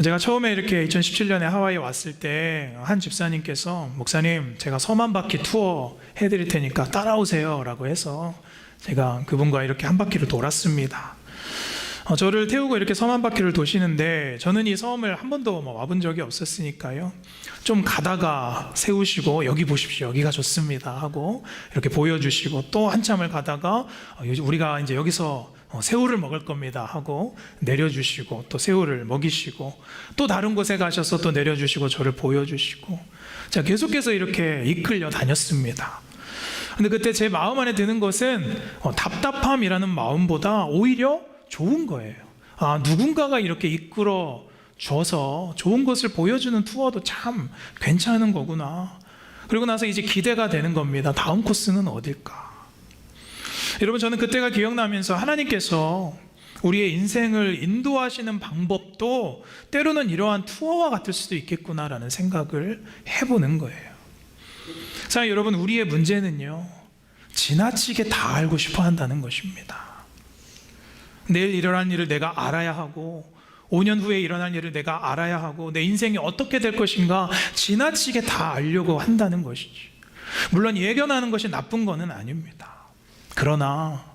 제가 처음에 이렇게 2017년에 하와이에 왔을 때 한 집사님께서, 목사님, 제가 섬 한 바퀴 투어 해드릴 테니까 따라오세요 라고 해서 제가 그분과 이렇게 한 바퀴를 돌았습니다. 저를 태우고 이렇게 섬 한 바퀴를 도시는데, 저는 이 섬을 한 번도 와본 적이 없었으니까요, 좀 가다가 세우시고 여기 보십시오, 여기가 좋습니다 하고 이렇게 보여주시고, 또 한참을 가다가 우리가 이제 여기서 새우를 먹을 겁니다 하고 내려주시고, 또 새우를 먹이시고, 또 다른 곳에 가셔서 또 내려주시고 저를 보여주시고, 자, 계속해서 이렇게 이끌려 다녔습니다. 근데 그때 제 마음 안에 드는 것은 답답함이라는 마음보다 오히려 좋은 거예요. 아, 누군가가 이렇게 이끌어 줘서 좋은 것을 보여주는 투어도 참 괜찮은 거구나. 그리고 나서 이제 기대가 되는 겁니다. 다음 코스는 어딜까? 여러분, 저는 그때가 기억나면서 하나님께서 우리의 인생을 인도하시는 방법도 때로는 이러한 투어와 같을 수도 있겠구나라는 생각을 해보는 거예요. 자, 여러분, 우리의 문제는요, 지나치게 다 알고 싶어 한다는 것입니다. 내일 일어날 일을 내가 알아야 하고, 5년 후에 일어날 일을 내가 알아야 하고, 내 인생이 어떻게 될 것인가 지나치게 다 알려고 한다는 것이지. 물론 예견하는 것이 나쁜 것은 아닙니다. 그러나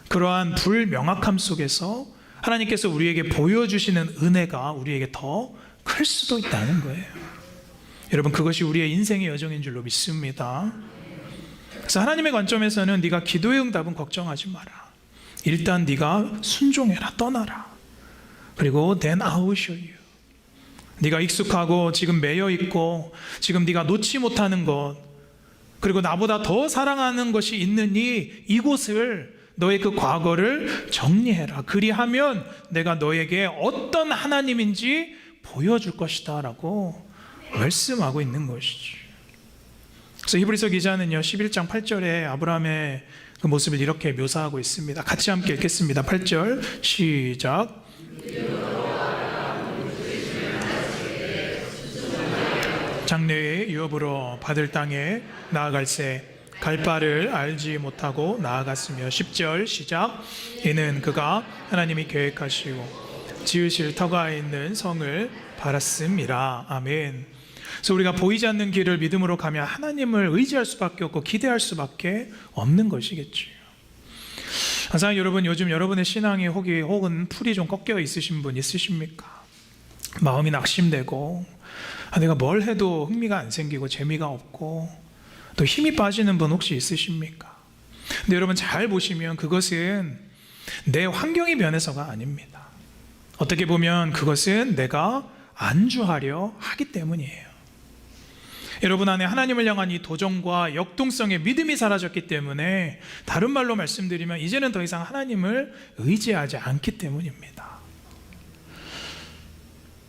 그러한 불명확함 속에서 하나님께서 우리에게 보여주시는 은혜가 우리에게 더 클 수도 있다는 거예요. 여러분, 그것이 우리의 인생의 여정인 줄로 믿습니다. 그래서 하나님의 관점에서는 네가 기도의 응답은 걱정하지 마라. 일단 네가 순종해라, 떠나라. 그리고 then I will show you. 네가 익숙하고 지금 매여 있고 지금 네가 놓지 못하는 것, 그리고 나보다 더 사랑하는 것이 있느니 이곳을, 너의 그 과거를 정리해라. 그리하면 내가 너에게 어떤 하나님인지 보여줄 것이다 라고 말씀하고 있는 것이죠. 그래서 히브리서 기자는요 11장 8절에 아브라함의 그 모습을 이렇게 묘사하고 있습니다. 같이 함께 읽겠습니다. 8절 시작. 장래의 유업으로 받을 땅에 나아갈새 갈 바를 알지 못하고 나아갔으며, 10절 시작. 이는 그가 하나님이 계획하시고 지으실 터가 있는 성을 바랐음이라. 아멘. 그래서 우리가 보이지 않는 길을 믿음으로 가면 하나님을 의지할 수밖에 없고 기대할 수밖에 없는 것이겠죠. 항상 여러분, 요즘 여러분의 신앙이 혹은 풀이 좀 꺾여 있으신 분 있으십니까? 마음이 낙심되고 내가 뭘 해도 흥미가 안 생기고 재미가 없고 또 힘이 빠지는 분 혹시 있으십니까? 근데 여러분, 잘 보시면 그것은 내 환경이 변해서가 아닙니다. 어떻게 보면 그것은 내가 안주하려 하기 때문이에요. 여러분 안에 하나님을 향한 이 도전과 역동성의 믿음이 사라졌기 때문에, 다른 말로 말씀드리면 이제는 더 이상 하나님을 의지하지 않기 때문입니다.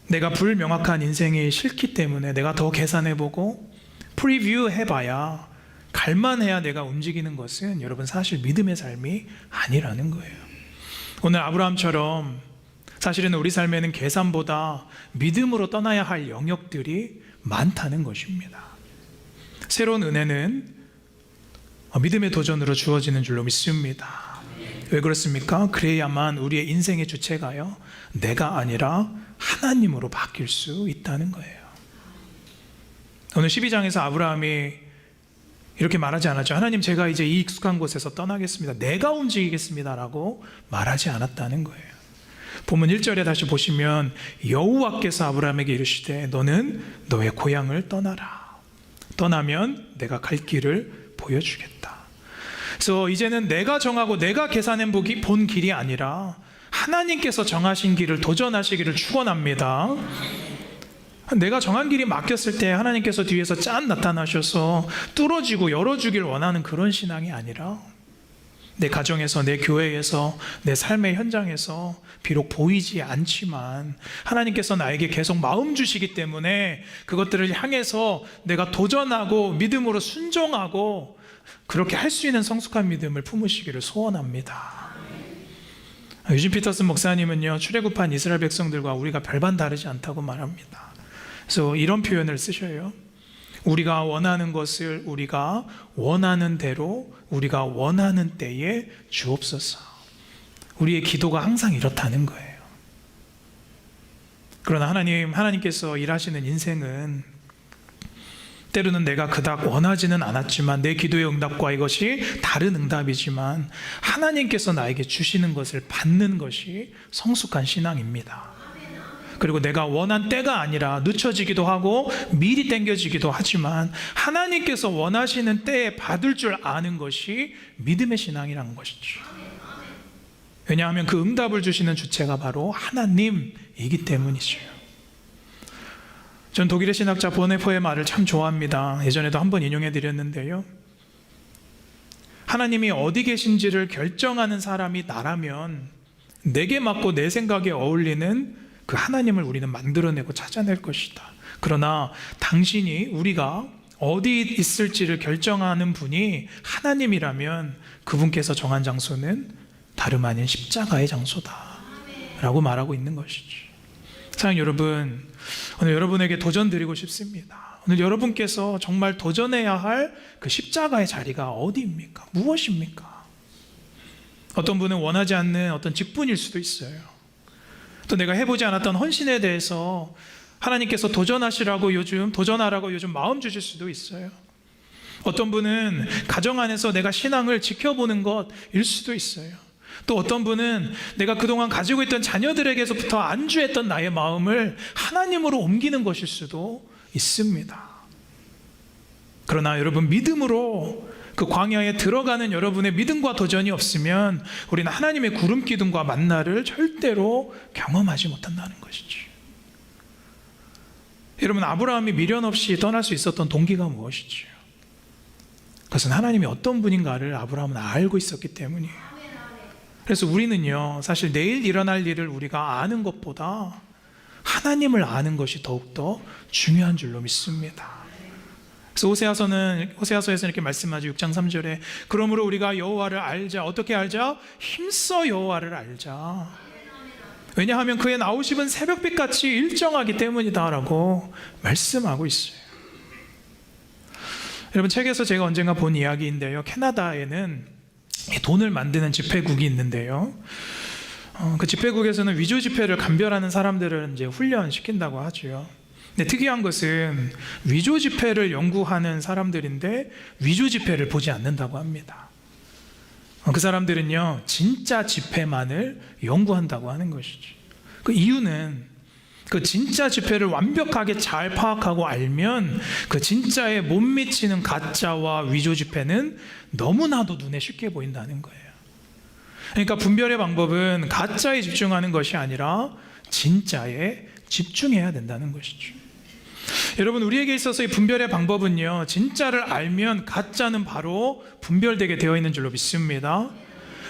내가 불명확한 인생이 싫기 때문에 내가 더 계산해보고 프리뷰 해봐야, 갈만해야 내가 움직이는 것은 여러분 사실 믿음의 삶이 아니라는 거예요. 오늘 아브라함처럼 사실은 우리 삶에는 계산보다 믿음으로 떠나야 할 영역들이 많다는 것입니다. 새로운 은혜는 믿음의 도전으로 주어지는 줄로 믿습니다. 왜 그렇습니까? 그래야만 우리의 인생의 주체가요, 내가 아니라 하나님으로 바뀔 수 있다는 거예요. 오늘 12장에서 아브라함이 이렇게 말하지 않았죠. 하나님, 제가 이제 이 익숙한 곳에서 떠나겠습니다. 내가 움직이겠습니다 라고 말하지 않았다는 거예요. 본문 1절에 다시 보시면 여호와께서 아브라함에게 이르시되 너는 너의 고향을 떠나라. 떠나면 내가 갈 길을 보여주겠다. 그래서 이제는 내가 정하고 내가 계산해 본 길이 아니라 하나님께서 정하신 길을 도전하시기를 축원합니다. 내가 정한 길이 막혔을 때 하나님께서 뒤에서 짠 나타나셔서 뚫어지고 열어주길 원하는 그런 신앙이 아니라, 내 가정에서, 내 교회에서, 내 삶의 현장에서 비록 보이지 않지만 하나님께서 나에게 계속 마음 주시기 때문에 그것들을 향해서 내가 도전하고 믿음으로 순종하고 그렇게 할 수 있는 성숙한 믿음을 품으시기를 소원합니다. 유진 피터슨 목사님은요, 출애굽한 이스라엘 백성들과 우리가 별반 다르지 않다고 말합니다. 그래서 이런 표현을 쓰셔요. 우리가 원하는 것을 우리가 원하는 대로 우리가 원하는 때에 주옵소서. 우리의 기도가 항상 이렇다는 거예요. 그러나 하나님께서 일하시는 인생은 때로는 내가 그닥 원하지는 않았지만 내 기도의 응답과 이것이 다른 응답이지만 하나님께서 나에게 주시는 것을 받는 것이 성숙한 신앙입니다. 그리고 내가 원한 때가 아니라 늦춰지기도 하고 미리 당겨지기도 하지만 하나님께서 원하시는 때에 받을 줄 아는 것이 믿음의 신앙이라는 것이죠. 왜냐하면 그 응답을 주시는 주체가 바로 하나님이기 때문이죠. 전 독일의 신학자 보네포의 말을 참 좋아합니다. 예전에도 한번 인용해 드렸는데요. 하나님이 어디 계신지를 결정하는 사람이 나라면 내게 맞고 내 생각에 어울리는 그 하나님을 우리는 만들어내고 찾아낼 것이다. 그러나 당신이 우리가 어디 있을지를 결정하는 분이 하나님이라면 그분께서 정한 장소는 다름 아닌 십자가의 장소다 라고 말하고 있는 것이죠. 사랑하는 여러분, 오늘 여러분에게 도전 드리고 싶습니다. 오늘 여러분께서 정말 도전해야 할 그 십자가의 자리가 어디입니까? 무엇입니까? 어떤 분은 원하지 않는 어떤 직분일 수도 있어요. 또 내가 해보지 않았던 헌신에 대해서 하나님께서 도전하라고 요즘 마음 주실 수도 있어요. 어떤 분은 가정 안에서 내가 신앙을 지켜보는 것일 수도 있어요. 또 어떤 분은 내가 그동안 가지고 있던 자녀들에게서부터 안주했던 나의 마음을 하나님으로 옮기는 것일 수도 있습니다. 그러나 여러분, 믿음으로 그 광야에 들어가는 여러분의 믿음과 도전이 없으면 우리는 하나님의 구름 기둥과 만나를 절대로 경험하지 못한다는 것이죠. 여러분, 아브라함이 미련 없이 떠날 수 있었던 동기가 무엇이죠? 그것은 하나님이 어떤 분인가를 아브라함은 알고 있었기 때문이에요. 그래서 우리는요, 사실 내일 일어날 일을 우리가 아는 것보다 하나님을 아는 것이 더욱더 중요한 줄로 믿습니다. 그래서 호세아서에서 이렇게 말씀하죠. 6장 3절에 그러므로 우리가 여호와를 알자. 어떻게 알자? 힘써 여호와를 알자. 왜냐하면 그의 나오심은 새벽빛같이 일정하기 때문이다 라고 말씀하고 있어요. 여러분, 책에서 제가 언젠가 본 이야기인데요, 캐나다에는 돈을 만드는 집회국이 있는데요, 그 집회국에서는 위조 지폐를 감별하는 사람들을 이제 훈련시킨다고 하죠. 근데 특이한 것은 위조 지폐를 연구하는 사람들인데 위조 지폐를 보지 않는다고 합니다. 그 사람들은요, 진짜 지폐만을 연구한다고 하는 것이죠. 그 이유는 그 진짜 지폐를 완벽하게 잘 파악하고 알면 그 진짜에 못 미치는 가짜와 위조 지폐는 너무나도 눈에 쉽게 보인다는 거예요. 그러니까 분별의 방법은 가짜에 집중하는 것이 아니라 진짜에 집중해야 된다는 것이죠. 여러분, 우리에게 있어서 이 분별의 방법은요, 진짜를 알면 가짜는 바로 분별되게 되어 있는 줄로 믿습니다.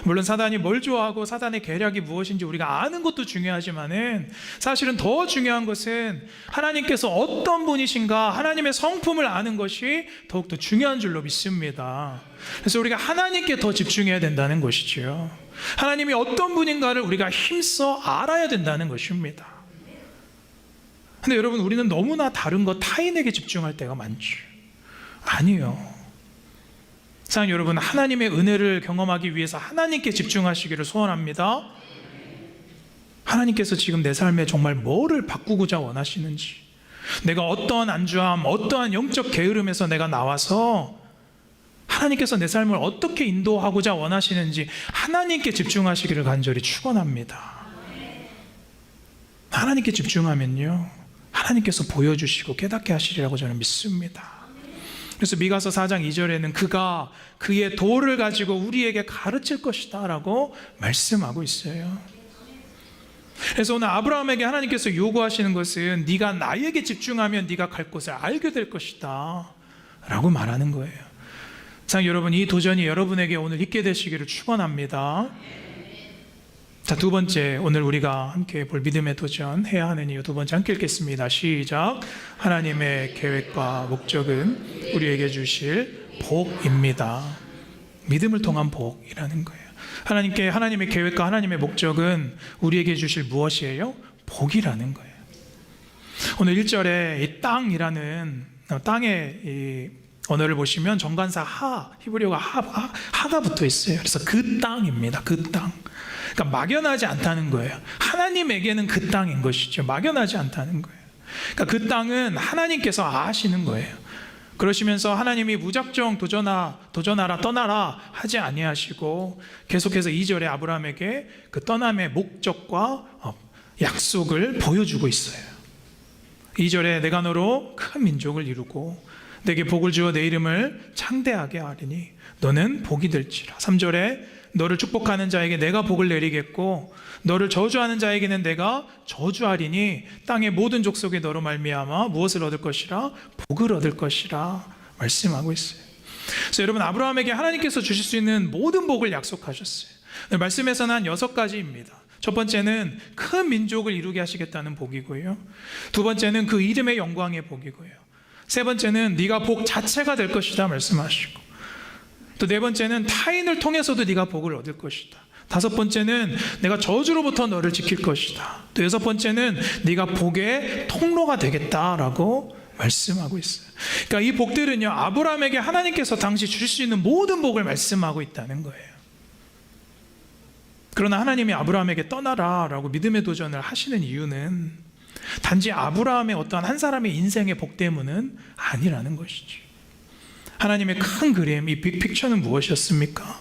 물론 사단이 뭘 좋아하고 사단의 계략이 무엇인지 우리가 아는 것도 중요하지만은 사실은 더 중요한 것은 하나님께서 어떤 분이신가, 하나님의 성품을 아는 것이 더욱더 중요한 줄로 믿습니다. 그래서 우리가 하나님께 더 집중해야 된다는 것이죠. 하나님이 어떤 분인가를 우리가 힘써 알아야 된다는 것입니다. 근데 여러분, 우리는 너무나 다른 것, 타인에게 집중할 때가 많죠. 아니요. 사랑하는 여러분, 하나님의 은혜를 경험하기 위해서 하나님께 집중하시기를 소원합니다. 하나님께서 지금 내 삶에 정말 뭐를 바꾸고자 원하시는지, 내가 어떠한 안주함, 어떠한 영적 게으름에서 내가 나와서 하나님께서 내 삶을 어떻게 인도하고자 원하시는지 하나님께 집중하시기를 간절히 축원합니다. 하나님께 집중하면요, 하나님께서 보여주시고 깨닫게 하시리라고 저는 믿습니다. 그래서 미가서 4장 2절에는 그가 그의 도를 가지고 우리에게 가르칠 것이다 라고 말씀하고 있어요. 그래서 오늘 아브라함에게 하나님께서 요구하시는 것은 네가 나에게 집중하면 네가 갈 곳을 알게 될 것이다 라고 말하는 거예요. 사랑하는 여러분, 이 도전이 여러분에게 오늘 있게 되시기를 축원합니다. 자, 두 번째, 오늘 우리가 함께 볼 믿음의 도전, 해야 하는 이유 두 번째 함께 읽겠습니다. 시작. 하나님의 계획과 목적은 우리에게 주실 복입니다. 믿음을 통한 복이라는 거예요. 하나님의 계획과 하나님의 목적은 우리에게 주실 무엇이에요? 복이라는 거예요. 오늘 1절에 이 땅이라는 땅의 이 언어를 보시면 정관사 히브리어가 하가 붙어 있어요. 그래서 그 땅입니다. 그 땅. 그러니까 막연하지 않다는 거예요. 하나님에게는 그 땅인 것이죠. 막연하지 않다는 거예요. 그러니까 그 땅은 하나님께서 아시는 거예요. 그러시면서 하나님이 무작정 도전하라 떠나라 하지 아니하시고 계속해서 2절에 아브라함에게 그 떠남의 목적과 약속을 보여주고 있어요. 2절에 내가 너로 큰 민족을 이루고 내게 복을 주어 내 이름을 창대하게 하리니 너는 복이 될지라. 3절에 너를 축복하는 자에게 내가 복을 내리겠고 너를 저주하는 자에게는 내가 저주하리니 땅의 모든 족속이 너로 말미암아 무엇을 얻을 것이라? 복을 얻을 것이라 말씀하고 있어요. 그래서 여러분, 아브라함에게 하나님께서 주실 수 있는 모든 복을 약속하셨어요. 말씀에서는 한 6가지입니다. 첫 번째는 큰 민족을 이루게 하시겠다는 복이고요, 두 번째는 그 이름의 영광의 복이고요, 세 번째는 네가 복 자체가 될 것이다 말씀하시고, 또 네 번째는 타인을 통해서도 네가 복을 얻을 것이다, 다섯 번째는 내가 저주로부터 너를 지킬 것이다, 또 여섯 번째는 네가 복의 통로가 되겠다라고 말씀하고 있어요. 그러니까 이 복들은요, 아브라함에게 하나님께서 당시 주실 수 있는 모든 복을 말씀하고 있다는 거예요. 그러나 하나님이 아브라함에게 떠나라 라고 믿음의 도전을 하시는 이유는 단지 아브라함의 어떠한 한 사람의 인생의 복 때문은 아니라는 것이죠. 하나님의 큰 그림, 이 빅픽처는 무엇이었습니까?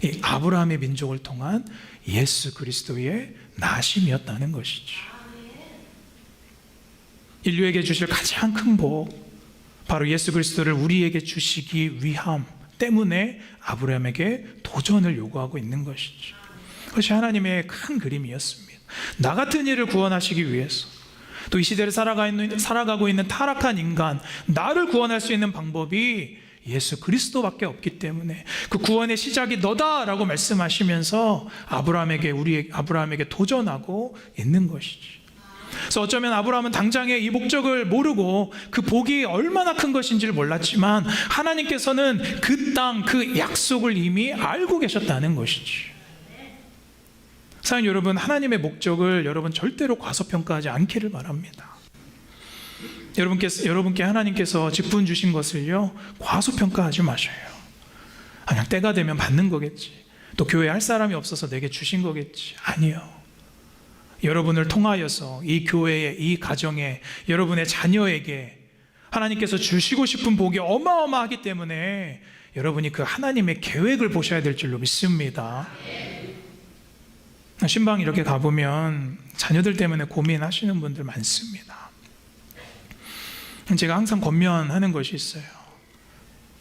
이 아브라함의 민족을 통한 예수 그리스도의 나심이었다는 것이죠. 인류에게 주실 가장 큰 복, 바로 예수 그리스도를 우리에게 주시기 위함 때문에 아브라함에게 도전을 요구하고 있는 것이죠. 그것이 하나님의 큰 그림이었습니다. 나 같은 이를 구원하시기 위해서, 또 이 시대를 살아가고 있는 타락한 인간, 나를 구원할 수 있는 방법이 예수 그리스도밖에 없기 때문에 그 구원의 시작이 너다라고 말씀하시면서 아브라함에게 도전하고 있는 것이지. 그래서 어쩌면 아브라함은 당장의 이 목적을 모르고 그 복이 얼마나 큰 것인지를 몰랐지만 하나님께서는 그 땅, 그 약속을 이미 알고 계셨다는 것이지. 사랑하는 여러분, 하나님의 목적을 여러분 절대로 과소평가하지 않기를 바랍니다. 여러분께 하나님께서 직분 주신 것을요, 과소평가하지 마셔요. 그냥 때가 되면 받는 거겠지, 또 교회 할 사람이 없어서 내게 주신 거겠지. 아니요. 여러분을 통하여서 이 교회에, 이 가정에, 여러분의 자녀에게 하나님께서 주시고 싶은 복이 어마어마하기 때문에 여러분이 그 하나님의 계획을 보셔야 될 줄로 믿습니다. 신방 이렇게 가보면 자녀들 때문에 고민하시는 분들 많습니다. 제가 항상 권면하는 것이 있어요.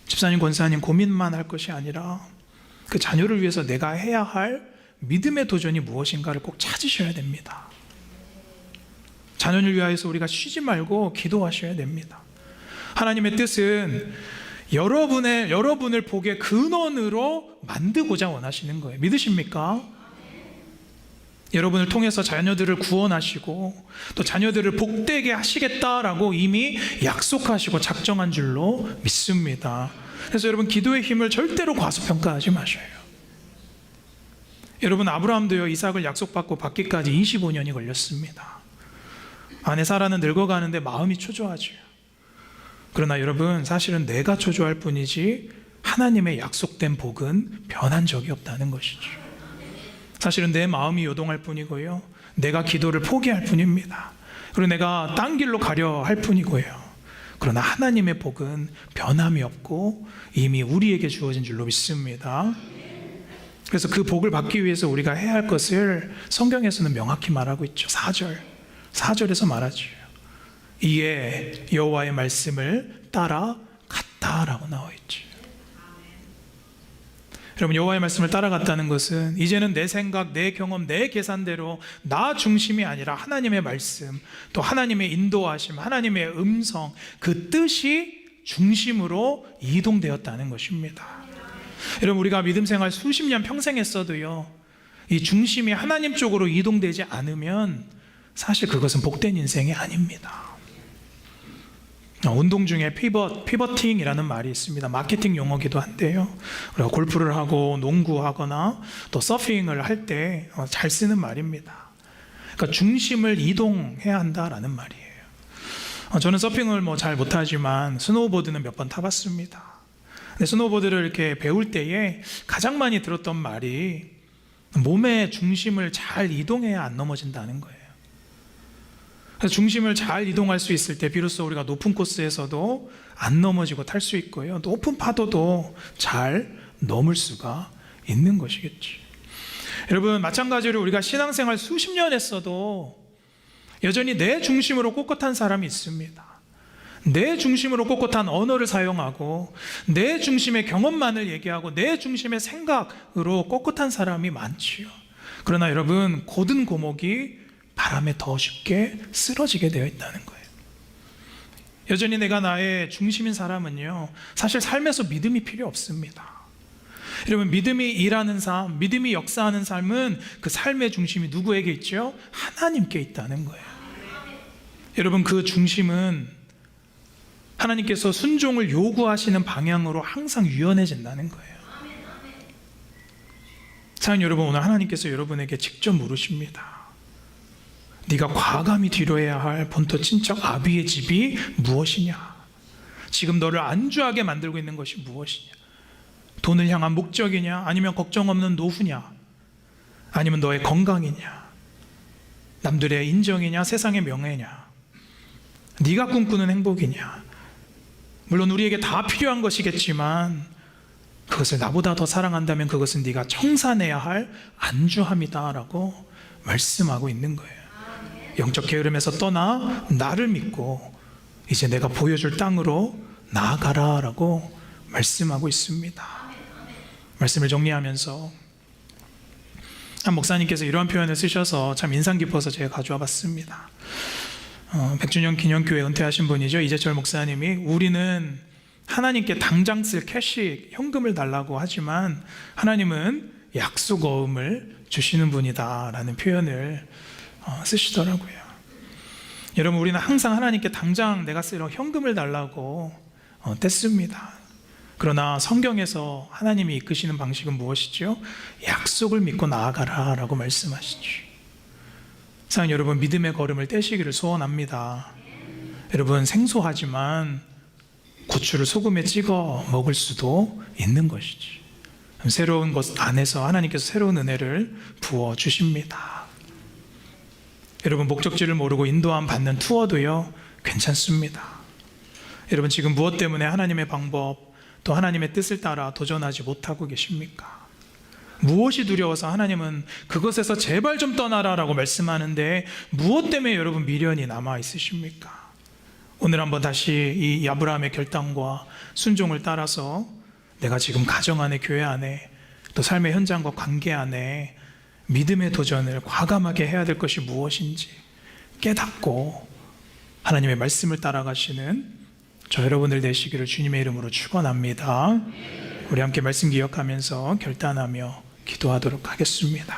집사님, 권사님, 고민만 할 것이 아니라 그 자녀를 위해서 내가 해야 할 믿음의 도전이 무엇인가를 꼭 찾으셔야 됩니다. 자녀를 위하여서 우리가 쉬지 말고 기도하셔야 됩니다. 하나님의 뜻은 여러분을 복의 근원으로 만들고자 원하시는 거예요. 믿으십니까? 여러분을 통해서 자녀들을 구원하시고 또 자녀들을 복되게 하시겠다라고 이미 약속하시고 작정한 줄로 믿습니다. 그래서 여러분, 기도의 힘을 절대로 과소평가하지 마셔요. 여러분, 아브라함도요, 이삭을 약속받고 받기까지 25년이 걸렸습니다. 아내 사라는 늙어가는데 마음이 초조하죠. 그러나 여러분, 사실은 내가 초조할 뿐이지 하나님의 약속된 복은 변한 적이 없다는 것이죠. 사실은 내 마음이 요동할 뿐이고요, 내가 기도를 포기할 뿐입니다. 그리고 내가 딴 길로 가려 할 뿐이고요. 그러나 하나님의 복은 변함이 없고 이미 우리에게 주어진 줄로 믿습니다. 그래서 그 복을 받기 위해서 우리가 해야 할 것을 성경에서는 명확히 말하고 있죠. 4절에서 말하죠. 이에 여호와의 말씀을 따라갔다라고 나와 있죠. 여러분, 여호와의 말씀을 따라갔다는 것은 이제는 내 생각, 내 경험, 내 계산대로 나 중심이 아니라 하나님의 말씀, 또 하나님의 인도하심, 하나님의 음성, 그 뜻이 중심으로 이동되었다는 것입니다. 여러분, 우리가 믿음 생활 수십 년 평생 했어도요, 이 중심이 하나님 쪽으로 이동되지 않으면 사실 그것은 복된 인생이 아닙니다. 운동 중에 피버팅이라는 말이 있습니다. 마케팅 용어기도 한데요, 우리가 골프를 하고 농구하거나 또 서핑을 할 때 잘 쓰는 말입니다. 그러니까 중심을 이동해야 한다라는 말이에요. 저는 서핑을 잘 못하지만 스노우보드는 몇 번 타봤습니다. 근데 스노우보드를 이렇게 배울 때에 가장 많이 들었던 말이 몸의 중심을 잘 이동해야 안 넘어진다는 거예요. 그래서 중심을 잘 이동할 수 있을 때 비로소 우리가 높은 코스에서도 안 넘어지고 탈 수 있고요, 높은 파도도 잘 넘을 수가 있는 것이겠죠. 여러분, 마찬가지로 우리가 신앙생활 수십 년 했어도 여전히 내 중심으로 꼿꼿한 사람이 있습니다. 내 중심으로 꼿꼿한 언어를 사용하고 내 중심의 경험만을 얘기하고 내 중심의 생각으로 꼿꼿한 사람이 많지요. 그러나 여러분, 고든 고목이 바람에 더 쉽게 쓰러지게 되어 있다는 거예요. 여전히 내가 나의 중심인 사람은요, 사실 삶에서 믿음이 필요 없습니다. 여러분, 믿음이 일하는 삶, 믿음이 역사하는 삶은 그 삶의 중심이 누구에게 있죠? 하나님께 있다는 거예요. 여러분, 그 중심은 하나님께서 순종을 요구하시는 방향으로 항상 유연해진다는 거예요. 사랑하는 여러분, 오늘 하나님께서 여러분에게 직접 물으십니다. 네가 과감히 뒤로해야 할 본토 친척 아비의 집이 무엇이냐? 지금 너를 안주하게 만들고 있는 것이 무엇이냐? 돈을 향한 목적이냐? 아니면 걱정 없는 노후냐? 아니면 너의 건강이냐? 남들의 인정이냐? 세상의 명예냐? 네가 꿈꾸는 행복이냐? 물론 우리에게 다 필요한 것이겠지만 그것을 나보다 더 사랑한다면 그것은 네가 청산해야 할 안주함이다라고 말씀하고 있는 거예요. 영적 게으름에서 떠나 나를 믿고 이제 내가 보여줄 땅으로 나아가라라고 말씀하고 있습니다. 말씀을 정리하면서 한 목사님께서 이러한 표현을 쓰셔서 참 인상 깊어서 제가 가져와 봤습니다. 100주년 기념교회 은퇴하신 분이죠. 이재철 목사님이 우리는 하나님께 당장 쓸 캐시, 현금을 달라고 하지만 하나님은 약속어음을 주시는 분이다 라는 표현을 쓰시더라고요. 여러분, 우리는 항상 하나님께 당장 내가 쓸 현금을 달라고 뗐습니다. 그러나 성경에서 하나님이 이끄시는 방식은 무엇이죠? 약속을 믿고 나아가라 라고 말씀하시죠. 사랑하는 여러분, 믿음의 걸음을 떼시기를 소원합니다. 여러분, 생소하지만 고추를 소금에 찍어 먹을 수도 있는 것이지. 새로운 것 안에서 하나님께서 새로운 은혜를 부어주십니다. 여러분, 목적지를 모르고 인도함 받는 투어도요, 괜찮습니다. 여러분, 지금 무엇 때문에 하나님의 방법 또 하나님의 뜻을 따라 도전하지 못하고 계십니까? 무엇이 두려워서 하나님은 그것에서 제발 좀 떠나라 라고 말씀하는데 무엇 때문에 여러분 미련이 남아 있으십니까? 오늘 한번 다시 이 아브라함의 결단과 순종을 따라서 내가 지금 가정 안에, 교회 안에, 또 삶의 현장과 관계 안에 믿음의 도전을 과감하게 해야 될 것이 무엇인지 깨닫고 하나님의 말씀을 따라가시는 저 여러분들 되시기를 주님의 이름으로 축원합니다. 우리 함께 말씀 기억하면서 결단하며 기도하도록 하겠습니다.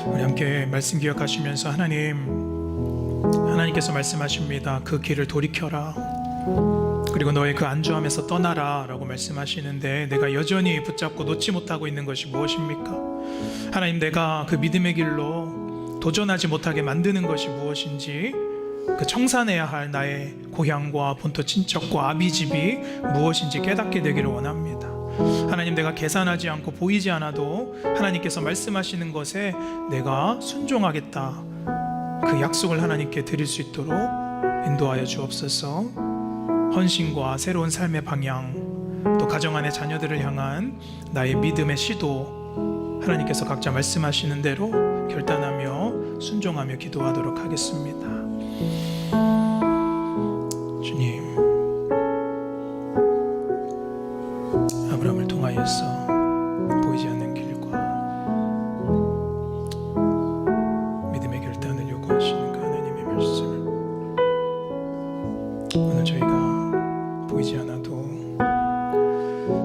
우리 함께 말씀 기억하시면서 하나님께서 말씀하십니다. 그 길을 돌이켜라. 그리고 너의 그 안주함에서 떠나라 라고 말씀하시는데 내가 여전히 붙잡고 놓지 못하고 있는 것이 무엇입니까? 하나님, 내가 그 믿음의 길로 도전하지 못하게 만드는 것이 무엇인지, 그 청산해야 할 나의 고향과 본토 친척과 아비집이 무엇인지 깨닫게 되기를 원합니다. 하나님, 내가 계산하지 않고 보이지 않아도 하나님께서 말씀하시는 것에 내가 순종하겠다, 그 약속을 하나님께 드릴 수 있도록 인도하여 주옵소서. 헌신과 새로운 삶의 방향, 또 가정 안의 자녀들을 향한 나의 믿음의 시도, 하나님께서 각자 말씀하시는 대로 결단하며 순종하며 기도하도록 하겠습니다. 주님, 아브라함을 통하여서 보이지 않는 길과 믿음의 결단을 요구하시는 그 하나님의 말씀을 오늘 저희가 보이지 않아도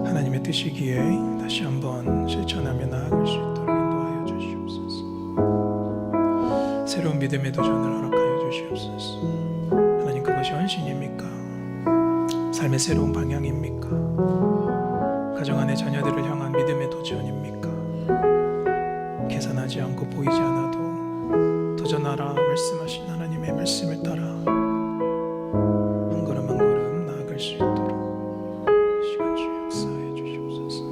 하나님의 뜻이기에 다시 한번 실천하며 나아갈 수 있도록 인도하여 주시옵소서. 새로운 믿음의 도전을 허락하여 주시옵소서. 하나님, 그것이 헌신입니까? 삶의 새로운 방향입니까? 가정 안의 자녀들을 향한 믿음의 도전입니까? 계산하지 않고 보이지 않아도 도전하라 말씀하신 하나님의 말씀을 따라 한 걸음 한 걸음 나아갈 수 있도록 이 시간 주 역사해 주시옵소서.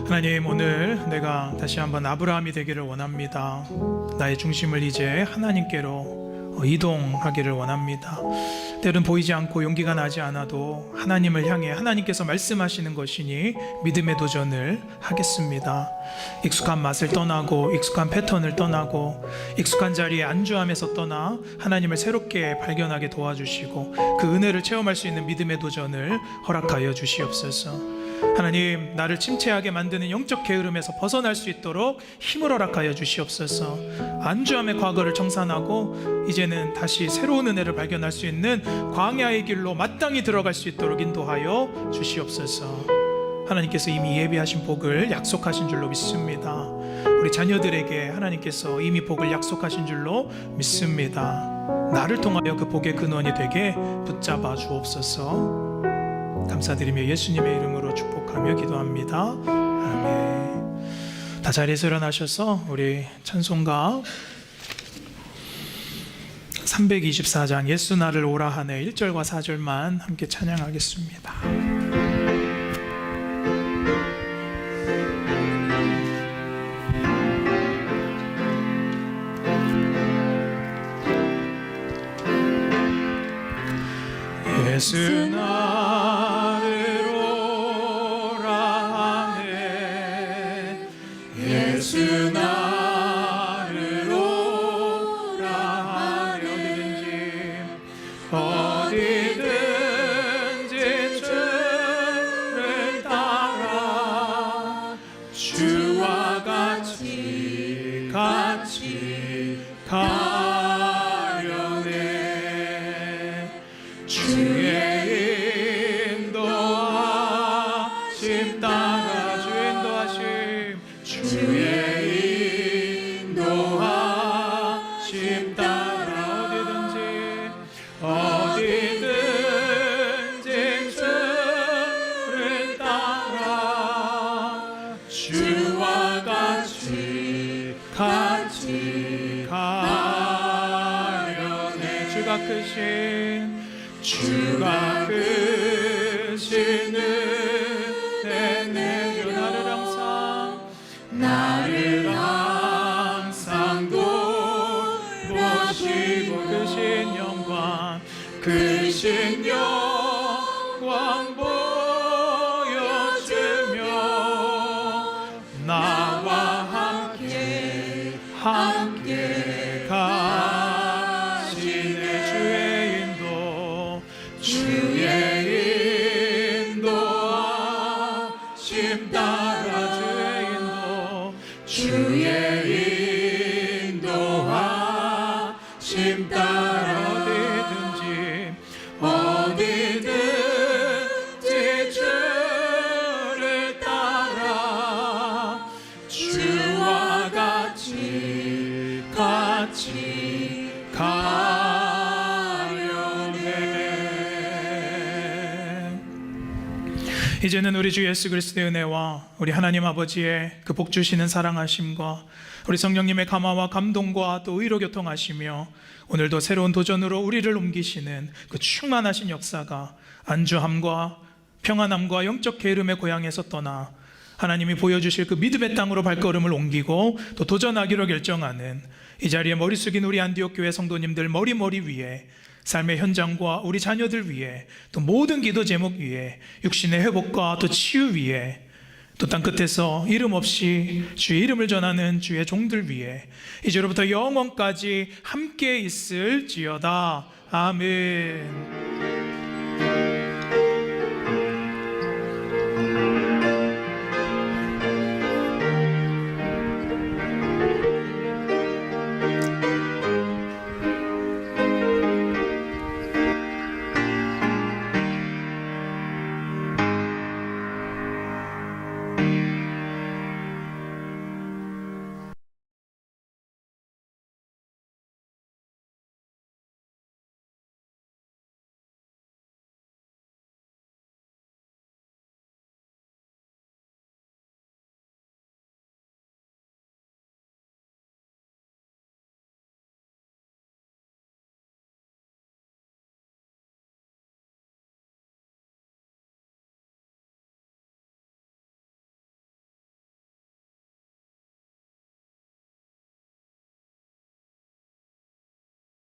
하나님, 오늘 내가 다시 한번 아브라함이 되기를 원합니다. 나의 중심을 이제 하나님께로 이동하기를 원합니다. 때론 보이지 않고 용기가 나지 않아도 하나님을 향해 하나님께서 말씀하시는 것이니 믿음의 도전을 하겠습니다. 익숙한 맛을 떠나고 익숙한 패턴을 떠나고 익숙한 자리에 안주함에서 떠나 하나님을 새롭게 발견하게 도와주시고 그 은혜를 체험할 수 있는 믿음의 도전을 허락하여 주시옵소서. 하나님, 나를 침체하게 만드는 영적 게으름에서 벗어날 수 있도록 힘을 허락하여 주시옵소서. 안주함의 과거를 청산하고 이제는 다시 새로운 은혜를 발견할 수 있는 광야의 길로 마땅히 들어갈 수 있도록 인도하여 주시옵소서. 하나님께서 이미 예비하신 복을 약속하신 줄로 믿습니다. 우리 자녀들에게 하나님께서 이미 복을 약속하신 줄로 믿습니다. 나를 통하여 그 복의 근원이 되게 붙잡아 주옵소서. 감사드리며 예수님의 이름으로 축복하며 기도합니다. 아멘. 다 자리에서 일어나셔서 우리 찬송가 324장 예수 나를 오라 하네 1절과 4절만 함께 찬양하겠습니다. 예수 나를 오라 하네 예수 나를 오라 하네 어디든지 주를 따라 주와 같이 가려네 주의 인도하심 따라 주의 인도하심 따라 어디든지 주를 따라 주와 같이 가려네 주가 크신 은혜 내려 나를 항상 돌보시고 크신 영광 보여주며 나와 함께 가시네 주의 인도하심 따라 주의 인도하심 따라 어디든지 주를 따라 주와 같이 가려네. 이제는 우리 주 예수 그리스도의 은혜와 우리 하나님 아버지의 그 복 주시는 사랑하심과 우리 성령님의 감화와 감동과 또 의로 교통하시며 오늘도 새로운 도전으로 우리를 옮기시는 그 충만하신 역사가 안주함과 평안함과 영적 게으름의 고향에서 떠나 하나님이 보여주실 그 믿음의 땅으로 발걸음을 옮기고 또 도전하기로 결정하는 이 자리에 머리 숙인 우리 안디옥 교회 성도님들 머리 위에 삶의 현장과 우리 자녀들 위에 또 모든 기도 제목 위에 육신의 회복과 또 치유 위에 또 땅끝에서 이름 없이 주의 이름을 전하는 주의 종들 위에 이제로부터 영원까지 함께 있을지어다. 아멘.